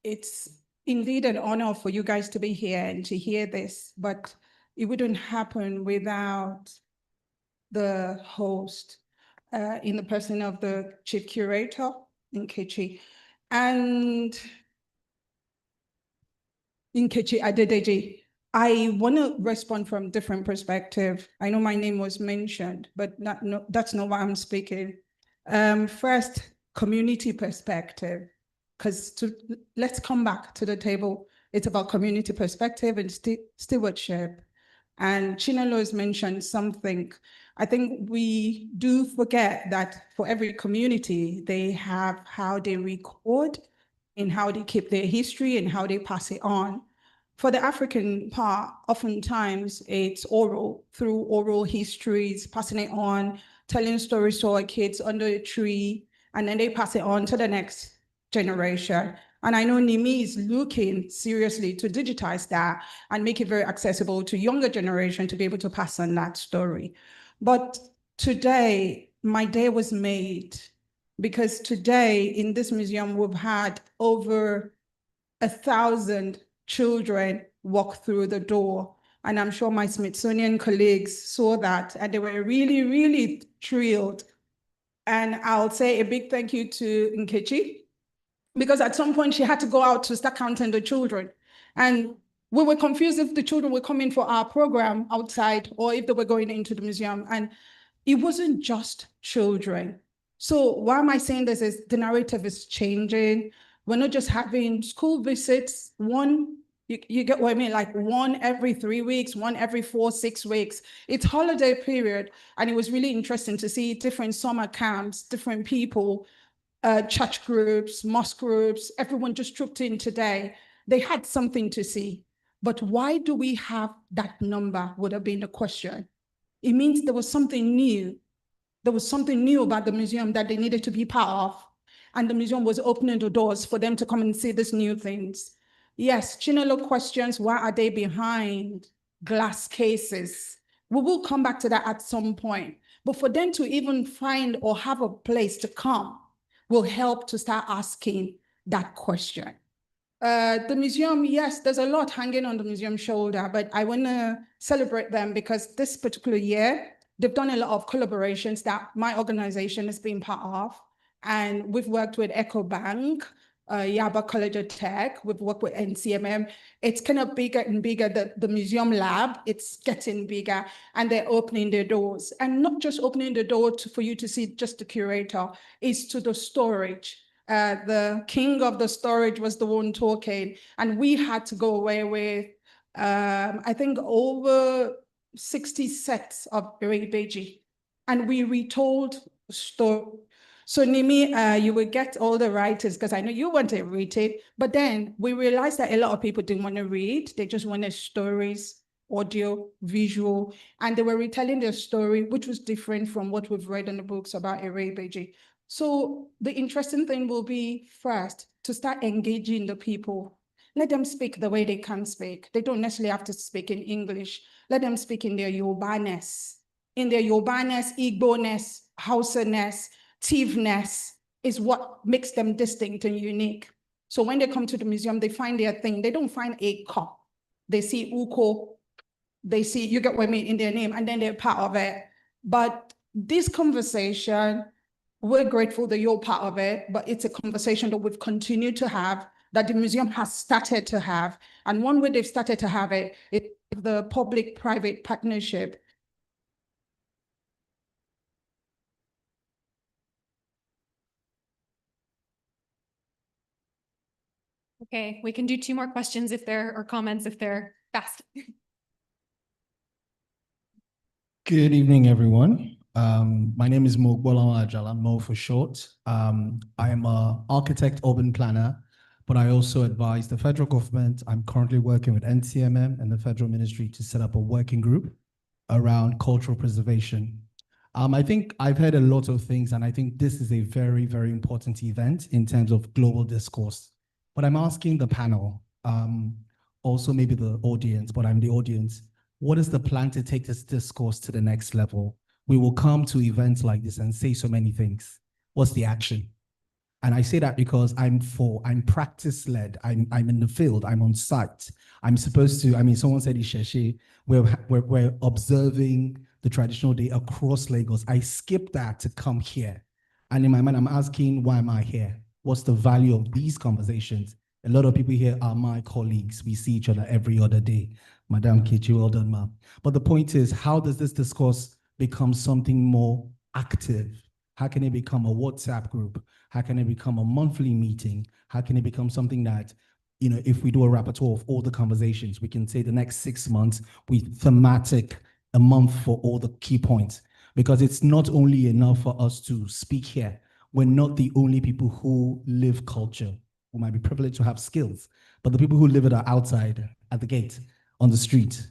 It's indeed an honor for you guys to be here and to hear this, but it wouldn't happen without the host in the person of the chief curator, Nkechi, and Nkechi Adedeji. I want to respond from different perspective. I know my name was mentioned, but that's not why I'm speaking. First, community perspective, because let's come back to the table. It's about community perspective and stewardship. And Chinelo has mentioned something. I think we do forget that for every community, they have how they record and how they keep their history and how they pass it on. For the African part, oftentimes it's oral, through oral histories, passing it on, telling stories to our kids under a tree, and then they pass it on to the next generation. And I know Nimi is looking seriously to digitize that and make it very accessible to younger generation to be able to pass on that story. But today, my day was made because today in this museum, we've had over 1,000 children walk through the door. And I'm sure my Smithsonian colleagues saw that and they were really, really thrilled. And I'll say a big thank you to Nkechi, because at some point she had to go out to start counting the children. And we were confused if the children were coming for our program outside or if they were going into the museum. And it wasn't just children. So why am I saying this is the narrative is changing. We're not just having school visits, you get what I mean? Like one every 3 weeks, one every 4, 6 weeks. It's holiday period. And it was really interesting to see different summer camps, different people, church groups, mosque groups, everyone just trooped in today. They had something to see. But why do we have that number would have been the question. It means there was something new. There was something new about the museum that they needed to be part of. And the museum was opening the doors for them to come and see these new things. Yes, Chinelo questions, why are they behind glass cases? We will come back to that at some point. But for them to even find or have a place to come will help to start asking that question. The museum, yes, there's a lot hanging on the museum's shoulder, but I want to celebrate them because this particular year, they've done a lot of collaborations that my organization has been part of. And we've worked with EcoBank, Yaba College of Tech, we've worked with NCMM. It's kind of bigger and bigger, the museum lab, it's getting bigger and they're opening their doors. And not just opening the door for you to see just the curator, it's to the storage. The king of the storage was the one talking, and we had to go away with, I think, over 60 sets of Beji, and we retold story. So Nimi, you will get all the writers because I know you want to read it, but then we realized that a lot of people didn't want to read. They just wanted stories, audio, visual, and they were retelling their story, which was different from what we've read in the books about Beji. So the interesting thing will be first to start engaging the people. Let them speak the way they can speak. They don't necessarily have to speak in English. Let them speak in their Yoruba-ness. In their Yoruba-ness, Igbo-ness, Hausa-ness, Tiv-ness is what makes them distinct and unique. So when they come to the museum, they find their thing. They don't find a cup. They see Uko. They see, you get what I mean, in their name, and then they're part of it. But this conversation, we're grateful that you're part of it, but it's a conversation that we've continued to have, that the museum has started to have. And one way they've started to have it is the public-private partnership. Okay, we can do 2 more questions if there are comments, if they're fast. Good evening, everyone. My name is Mo Bolama Ajala, Mo for short. I am an architect, urban planner, but I also advise the federal government. I'm currently working with NCMM and the federal ministry to set up a working group around cultural preservation. I think I've heard a lot of things, and I think this is a very, very important event in terms of global discourse. But I'm asking the panel, also maybe the audience, but I'm the audience, what is the plan to take this discourse to the next level? We will come to events like this and say so many things. What's the action? And I say that because I'm practice-led. I'm in the field, I'm on site. I'm supposed to, someone said Isheshe, we're observing the traditional day across Lagos. I skipped that to come here. And in my mind, I'm asking, why am I here? What's the value of these conversations? A lot of people here are my colleagues. We see each other every other day. Madam Kichi, well done, ma'am. But the point is, how does this discourse become something more active? How can it become a WhatsApp group? How can it become a monthly meeting? How can it become something that if we do a repertoire of all the conversations, we can say the next 6 months with thematic, a month for all the key points, because it's not only enough for us to speak here. We're not the only people who live culture, who might be privileged to have skills, but the people who live it are outside at the gate, on the street,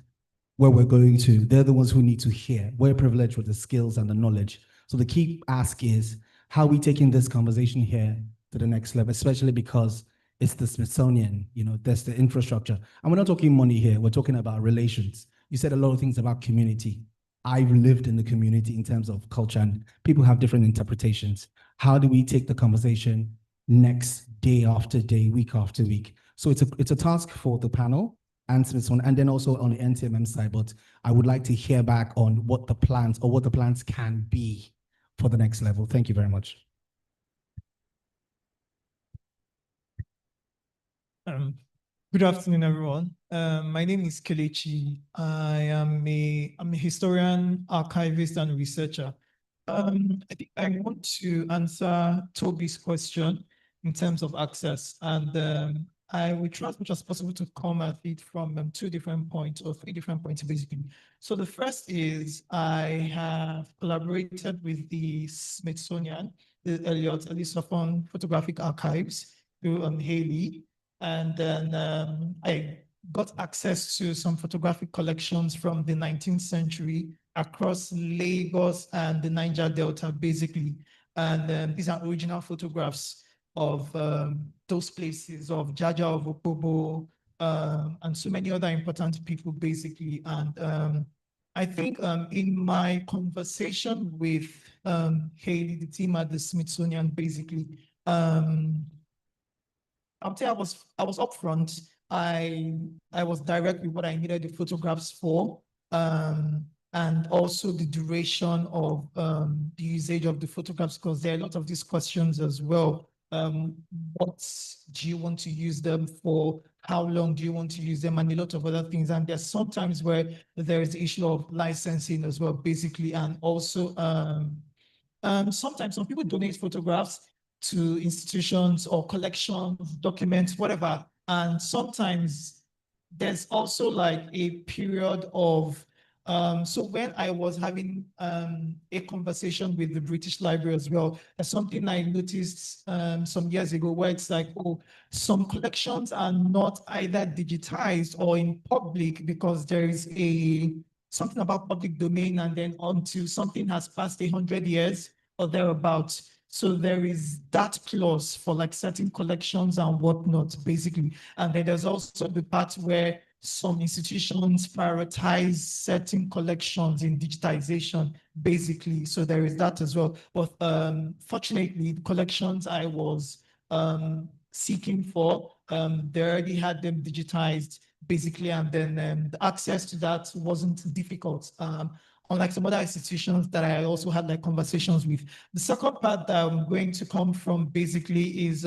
where we're going to. They're the ones who need to hear. We're privileged with the skills and the knowledge. So the key ask is, how are we taking this conversation here to the next level, especially because it's the Smithsonian, there's the infrastructure. And we're not talking money here, we're talking about relations. You said a lot of things about community. I've lived in the community in terms of culture, and people have different interpretations. How do we take the conversation next, day after day, week after week? So it's a task for the panel and Smithsonian, and then also on the NTMM side, but I would like to hear back on what the plans can be for the next level. Thank you very much. Good afternoon, everyone. My name is Kelechi. I'm a historian, archivist, and researcher. I think I want to answer Toby's question in terms of access, and I will try as much as possible to come at it from 2 different points, or 3 different points, basically. So the first is I have collaborated with the Smithsonian, the Elliott-Ellisopon Photographic Archives through Haley. And then I got access to some photographic collections from the 19th century across Lagos and the Niger Delta, basically. And these are original photographs of those places, of Jaja of Opobo, and so many other important people, basically. And I think in my conversation with Haley, the team at the Smithsonian, basically, I'll tell you, I was upfront. I was direct with what I needed the photographs for, and also the duration of the usage of the photographs, because there are a lot of these questions as well. What do you want to use them for? How long do you want to use them? And a lot of other things. And there's sometimes where there is the issue of licensing as well, basically, and also sometimes some people donate photographs to institutions or collections, documents, whatever. And sometimes there's also like a period of, so when I was having a conversation with the British Library as well, there's something I noticed some years ago where it's like, oh, some collections are not either digitized or in public because there is something about public domain, and then until something has passed 100 years or thereabouts. So there is that clause for like certain collections and whatnot, basically. And then there's also the part where some institutions prioritize certain collections in digitization, basically. So there is that as well. But fortunately, the collections I was seeking for, they already had them digitized, basically. And then the access to that wasn't difficult. Unlike some other institutions that I also had like conversations with. The second part that I'm going to come from basically is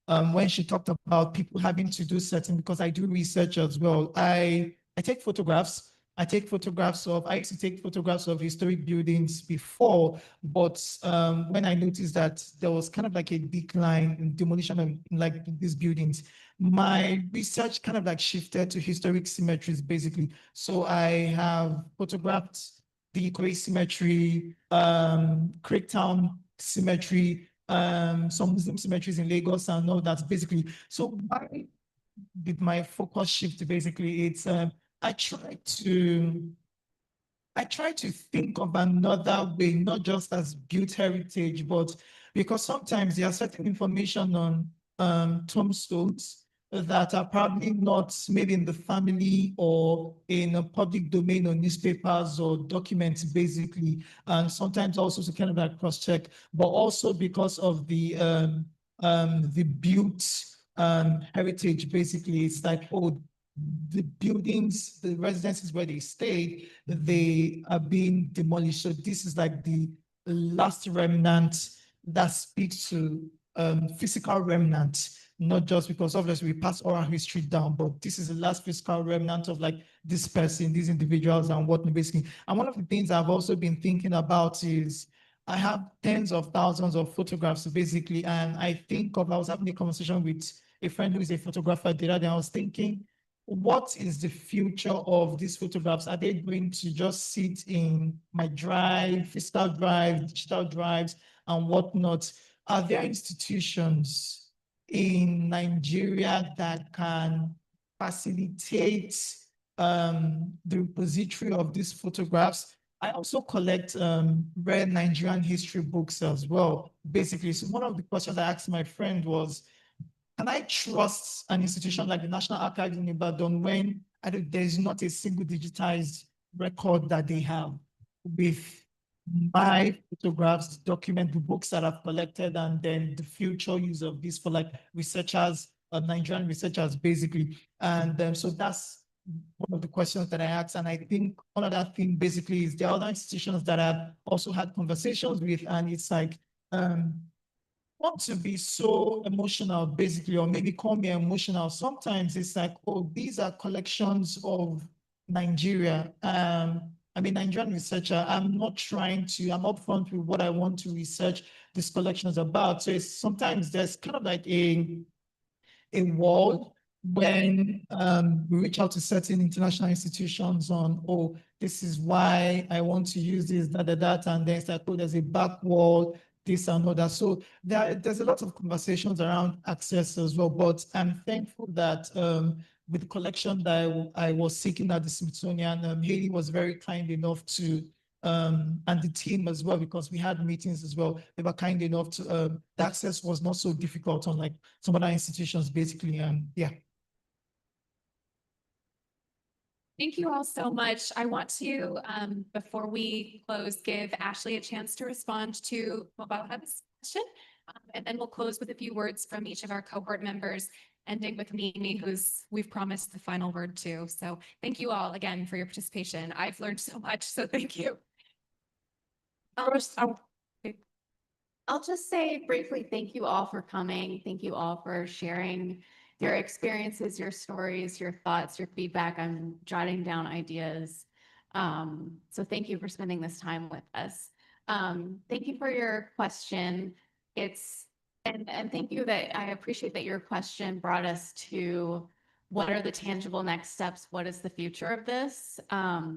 when she talked about people having to do certain, because I do research as well. I take photographs. I used to take photographs of historic buildings before, but when I noticed that there was kind of like a decline in demolition of like these buildings, my research kind of like shifted to historic cemeteries, basically. So I have photographed the Ikoyi Cemetery, Craigtown Cemetery, some Muslim cemeteries in Lagos, and all that, basically. So with my focus shift, basically, it's I try to think of another way, not just as built heritage, but because sometimes there are certain information on tombstones that are probably not maybe in the family or in a public domain or newspapers or documents, basically, and sometimes also to kind of like cross-check, but also because of the built heritage, basically. It's like, oh, the buildings, the residences where they stayed, they are being demolished. So this is like the last remnant that speaks to physical remnant, not just because obviously we pass oral history down, but this is the last physical remnant of like this person, these individuals and whatnot, basically. And one of the things I've also been thinking about is I have tens of thousands of photographs, basically, and I was having a conversation with a friend who is a photographer did that, and I was thinking, what is the future of these photographs? Are they going to just sit in my drive, physical drive, digital drives, and whatnot? Are there institutions in Nigeria that can facilitate the repository of these photographs? I also collect rare Nigerian history books as well, basically. So one of the questions I asked my friend was, can I trust an institution like the National Archives in Ibadan when there's not a single digitized record that they have with my photographs, document the books that I've collected, and then the future use of this for like researchers, Nigerian researchers, basically. And so that's one of the questions that I asked. And I think another thing basically is there are other institutions that I've also had conversations with, and it's like, want to be so emotional, basically, or maybe call me emotional. Sometimes it's like, oh, these are collections of Nigeria. I'm a Nigerian researcher. I'm not trying to, I'm upfront with what I want to research this collection is about. So it's sometimes there's kind of like a wall when we reach out to certain international institutions on, oh, this is why I want to use this, that, and then it's like, oh, there's a back wall, this and all that. So there's a lot of conversations around access as well, but I'm thankful that with the collection that I was seeking at the Smithsonian, Haley was very kind enough to, and the team as well, because we had meetings as well. They were kind enough to, the access was not so difficult on like some other institutions, basically, yeah. Thank you all so much. I want to, before we close, give Ashley a chance to respond to Mobile Hub's question. And then we'll close with a few words from each of our cohort members, ending with Mimi, we've promised the final word to. So thank you all again for your participation. I've learned so much, so thank you. I'll just say briefly, thank you all for coming. Thank you all for sharing your experiences, your stories, your thoughts, your feedback. I'm jotting down ideas. So thank you for spending this time with us. Thank you for your question. And thank you that I appreciate that your question brought us to what are the tangible next steps? What is the future of this? I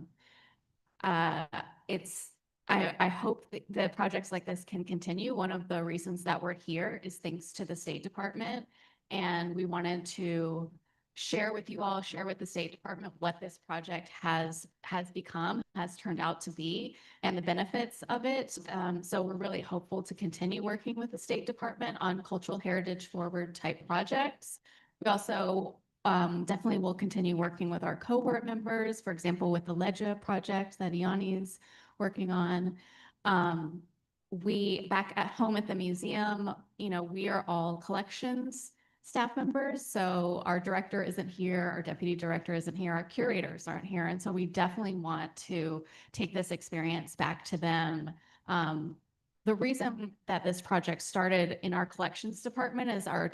hope that projects like this can continue. One of the reasons that we're here is thanks to the State Department. And we wanted to share with you all, share with the State Department what this project has become, has turned out to be, and the benefits of it. So we're really hopeful to continue working with the State Department on cultural heritage forward type projects. We also definitely will continue working with our cohort members, for example, with the Ledger project that Iani's working on. We back at home at the museum, we are all collections staff members. So our director isn't here, our deputy director isn't here, our curators aren't here. And so we definitely want to take this experience back to them. The reason that this project started in our collections department is our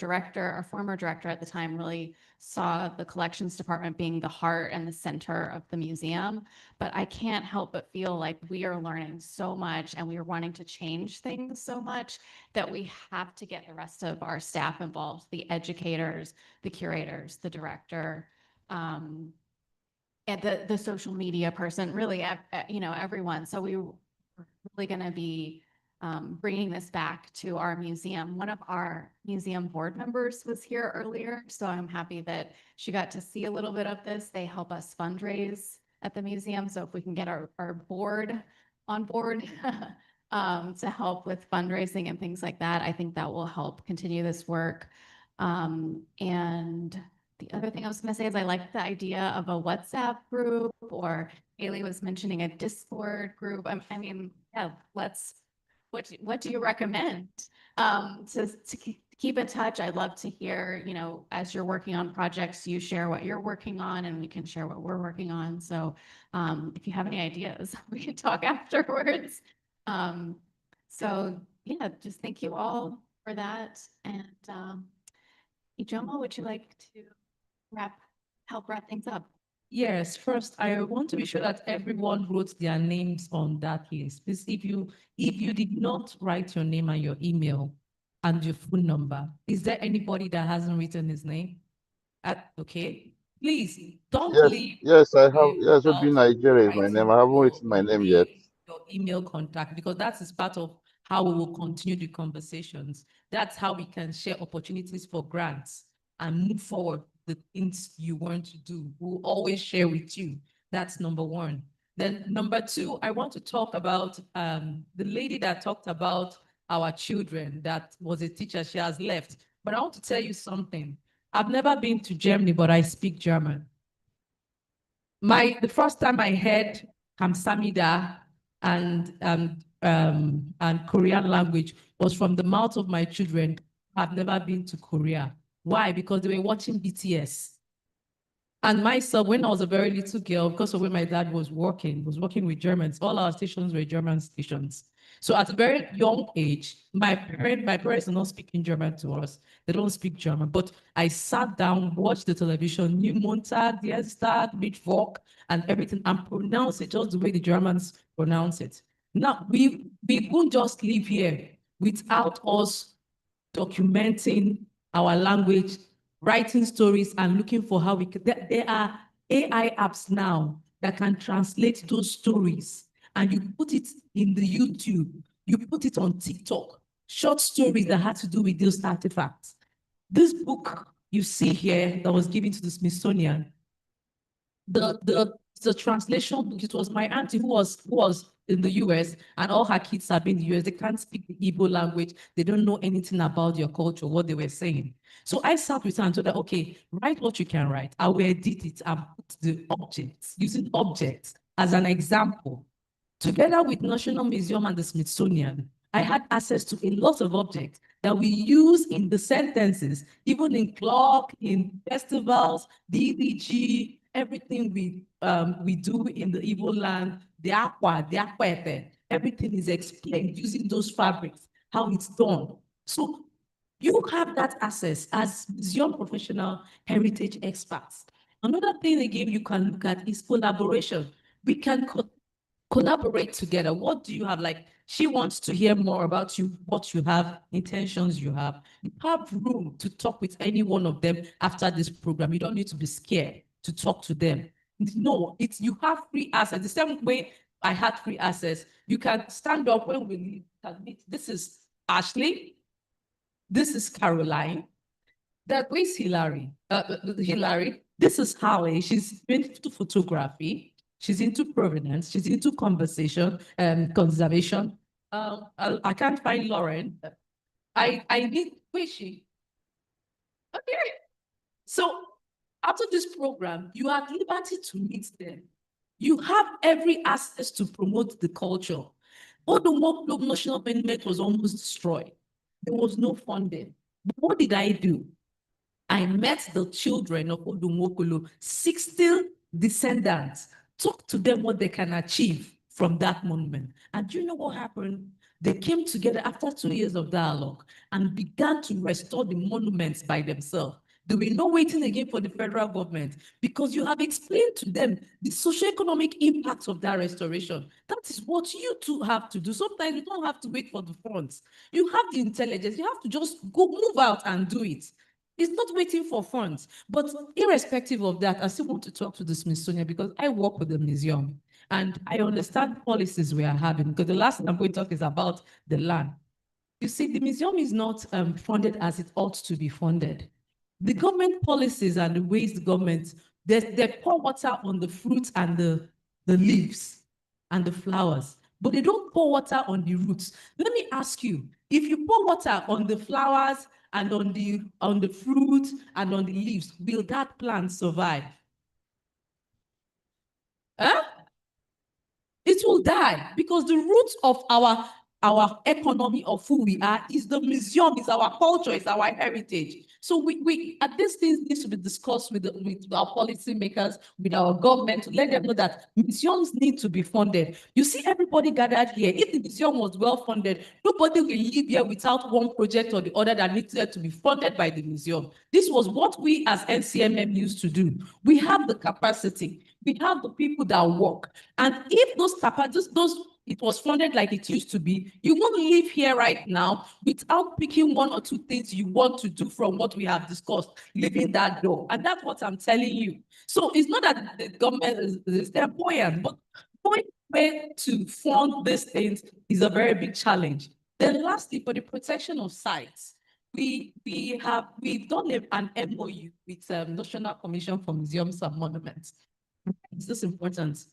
former director at the time really saw the collections department being the heart and the center of the museum. But I can't help but feel like we are learning so much and we are wanting to change things so much that we have to get the rest of our staff involved, the educators, the curators, the director, and the social media person, really, everyone. So we're really going to be bringing this back to our museum. One of our museum board members was here earlier, so I'm happy that she got to see a little bit of this. They help us fundraise at the museum, so if we can get our board on board to help with fundraising and things like that, I think that will help continue this work. And the other thing I was going to say is I like the idea of a WhatsApp group, or Haley was mentioning a Discord group. I mean, yeah, what do you recommend to keep in touch? I'd love to hear, as you're working on projects, you share what you're working on and we can share what we're working on. So if you have any ideas, we can talk afterwards. So yeah, just thank you all for that. And Ijeoma, would you like to help wrap things up? Yes, first, I want to be sure that everyone wrote their names on that list. Please, if you did not write your name and your email, and your phone number. Is there anybody that hasn't written his name? Okay, please don't leave. Yes, I have. Yes, USinNigeria is my name. I haven't written my name yet. Your email contact, because that is part of how we will continue the conversations. That's how we can share opportunities for grants and move forward the things you want to do. We'll always share with you. That's number one. Then number two, I want to talk about the lady that talked about our children that was a teacher. She has left. But I want to tell you something. I've never been to Germany, but I speak German. The first time I heard Kamsamida and Korean language was from the mouth of my children. I've never been to Korea. Why? Because they were watching BTS. And myself, when I was a very little girl, because of where my dad was working with Germans, all our stations were German stations. So at a very young age, my parents are not speaking German to us. They don't speak German. But I sat down, watched the television, knew Montag, Dienstag, Mittwoch, and everything, and pronounced it just the way the Germans pronounce it. Now, we won't just live here without us documenting our language, writing stories, and looking for how we can. There are AI apps now that can translate those stories, and you put it in the YouTube, you put it on TikTok, short stories that had to do with those artifacts. This book you see here that was given to the Smithsonian, the translation book, it was my auntie who was in the US, and all her kids have been in the US. They can't speak the Igbo language. They don't know anything about your culture, what they were saying. So I sat with her and told her, okay, write what you can write. I will edit it and put the objects, using objects as an example. Together with National Museum and the Smithsonian, I had access to a lot of objects that we use in the sentences, even in clock, in festivals, DDG, everything we do in the Igbo land, the aquete, everything is explained using those fabrics, how it's done. So you have that access as museum professional heritage experts. Another thing again you can look at is collaboration. We can collaborate together. What do you have? Like, she wants to hear more about you, what you have, intentions you have. You have room to talk with any one of them after this program. You don't need to be scared to talk to them. No, you have free access. The same way I had free access. You can stand up when we meet. This is Ashley. This is Caroline. That was Hillary. Hillary. This is Holly. She's into photography. She's into provenance. She's into conversation and conservation. I can't find Lauren. I need, where is she? Okay. So after this program, you have liberty to meet them. You have every access to promote the culture. Odomoklo National Monument was almost destroyed. There was no funding. But what did I do? I met the children of Odomokolo, 60 descendants, talk to them what they can achieve from that monument. And do you know what happened? They came together after 2 years of dialogue and began to restore the monuments by themselves. There will be no waiting again for the federal government, because you have explained to them the socioeconomic impacts of that restoration. That is what you two have to do. Sometimes you don't have to wait for the funds. You have the intelligence. You have to just go move out and do it. It's not waiting for funds. But irrespective of that, I still want to talk to the Smithsonian, because I work with the museum and I understand policies we are having, because the last thing I'm going to talk is about the land. You see, the museum is not funded as it ought to be funded. The government policies and the ways the government, they pour water on the fruits and the leaves and the flowers, but they don't pour water on the roots. Let me ask you, if you pour water on the flowers and on the fruit and on the leaves, will that plant survive? Huh? It will die, because the roots of our economy of who we are is the museum, is our culture, is our heritage. So we at this thing needs to be discussed with our policymakers, with our government, to let them know that museums need to be funded. You see everybody gathered here. If the museum was well funded, nobody will live here without one project or the other that needed to be funded by the museum. This was what we as NCMM used to do. We have the capacity. We have the people that work. And if those it was funded like it used to be, you won't live here right now without picking one or two things you want to do from what we have discussed, leaving that door. And that's what I'm telling you. So it's not that the government is there buoyant, but knowing where to fund these things is a very big challenge. Then lastly, for the protection of sites, we've done an MOU with National Commission for Museums and Monuments. It's this important.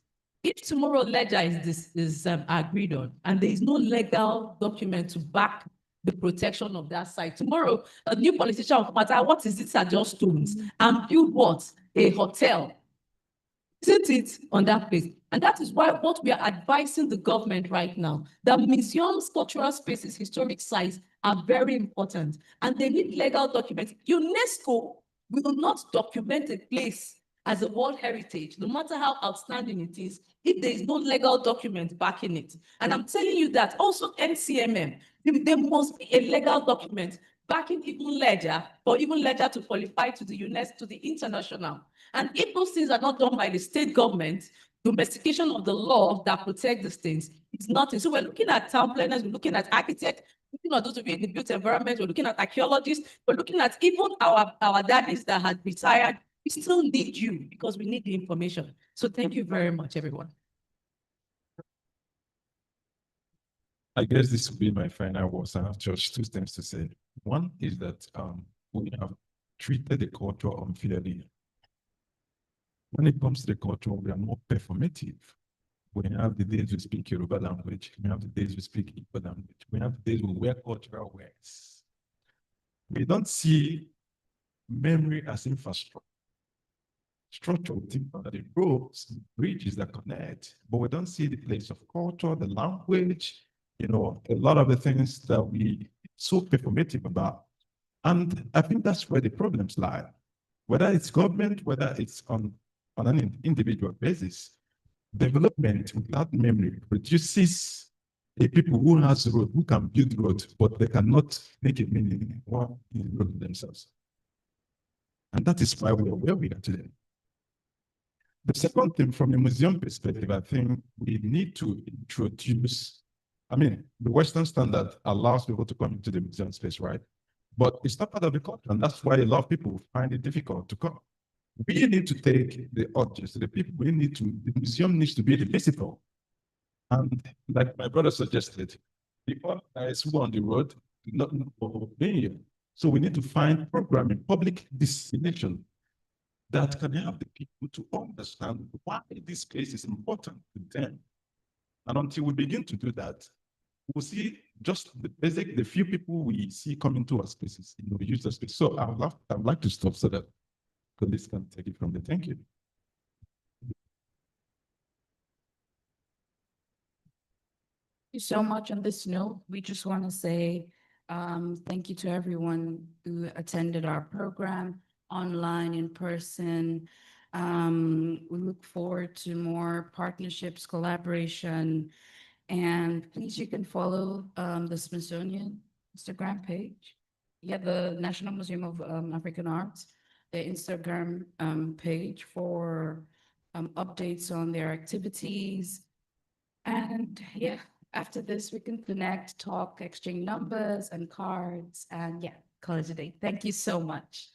If tomorrow ledger is agreed on and there is no legal document to back the protection of that site, tomorrow a new politician will come out, what is this? Are just stones, and build what? A hotel. Isn't it on that place? And that is why what we are advising the government right now, that museums, cultural spaces, historic sites are very important and they need legal documents. UNESCO will not document a place as a World Heritage, no matter how outstanding it is, if there is no legal document backing it. And I'm telling you that also NCMM, there must be a legal document backing even ledger, or even ledger to qualify to the UNESCO, to the international. And if those things are not done by the state government, domestication of the law that protect these things is nothing. So we're looking at town planners, we're looking at architects, looking at those who be in the built environment, we're looking at archaeologists, we're looking at even our daddies that had retired. We still need you because we need the information. So thank you very much, everyone. I guess this will be my final words. I have just two things to say. One is that we have treated the culture unfairly. When it comes to the culture, we are more performative. We have the days we speak Yoruba language. We have the days we speak Igbo language. We have the days we wear cultural wears. We don't see memory as infrastructure. Structure, the roads, bridges that connect, but we don't see the place of culture, the language, a lot of the things that we so performative about. And I think that's where the problems lie. Whether it's government, whether it's on an individual basis, development without memory produces a people who has road, who can build roads, but they cannot make a meaning or in road themselves. And that is why we are where we are today. The second thing, from a museum perspective, I think we need to introduce, the Western standard allows people to come into the museum space, right? But it's not part of the culture, and that's why a lot of people find it difficult to come. We need to take the objects, the people, the museum needs to be the visible. And like my brother suggested, people who are on the road do not know what being here. So we need to find programming, public destination, that can help the people to understand why this place is important to them. And until we begin to do that, we'll see just the few people we see coming to our spaces, we use the space. So I would like to stop so that colleagues can take it from there. Thank you. Thank you so much. On this note, we just want to say thank you to everyone who attended our program, online, in person. We look forward to more partnerships, collaboration, and please, you can follow the Smithsonian Instagram page. The National Museum of African Arts, the Instagram page for updates on their activities. And after this, we can connect, talk, exchange numbers and cards, and call it a day. Thank you so much.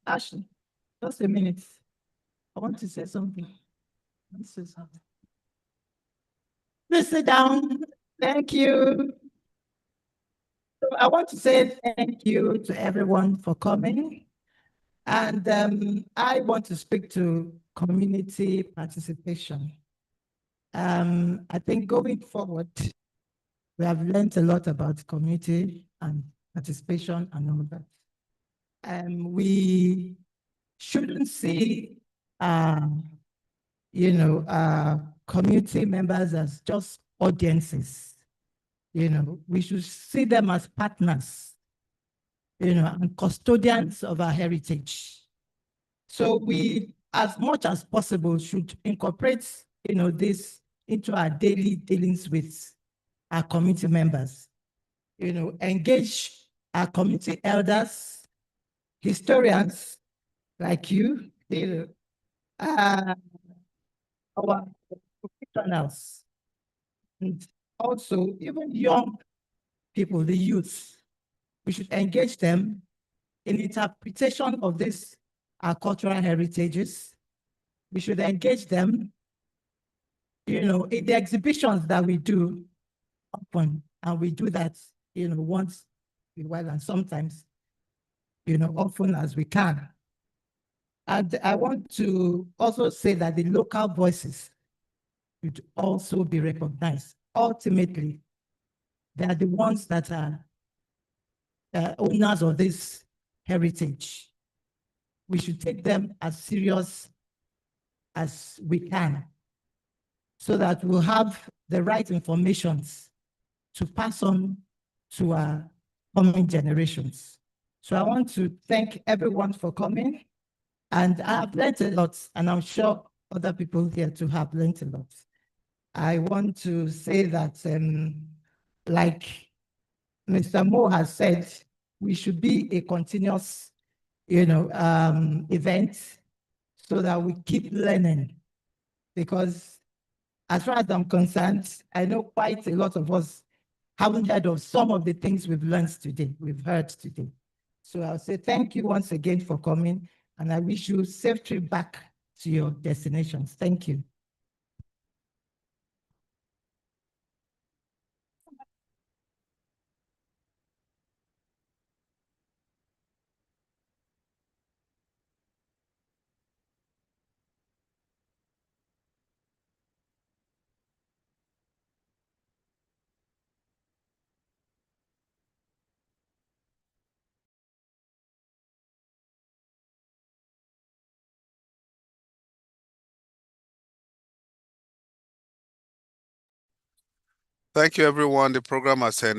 Ashley, just a minute. I want to say something. Please sit down. Thank you. I want to say thank you to everyone for coming. And I want to speak to community participation. I think going forward, we have learned a lot about community and participation and all that. We shouldn't see, community members as just audiences. We should see them as partners, and custodians of our heritage. So we, as much as possible, should incorporate, this into our daily dealings with our community members, engage our community elders, historians like you, our professionals, and also even young people, the youth. We should engage them in interpretation of this, our cultural heritages. We should engage them, in the exhibitions that we do often, and we do that, once in a while and sometimes, often as we can. And I want to also say that the local voices should also be recognized. Ultimately, they are the ones that are owners of this heritage. We should take them as serious as we can so that we'll have the right informations to pass on to our coming generations. So I want to thank everyone for coming, and I've learned a lot, and I'm sure other people here too have learned a lot. I want to say that, like Mr. Mo has said, we should be a continuous, event so that we keep learning. Because as far as I'm concerned, I know quite a lot of us haven't heard of some of the things we've learned today, we've heard today. So I'll say thank you once again for coming, and I wish you a safe trip back to your destinations. Thank you. Thank you, everyone. The program has ended.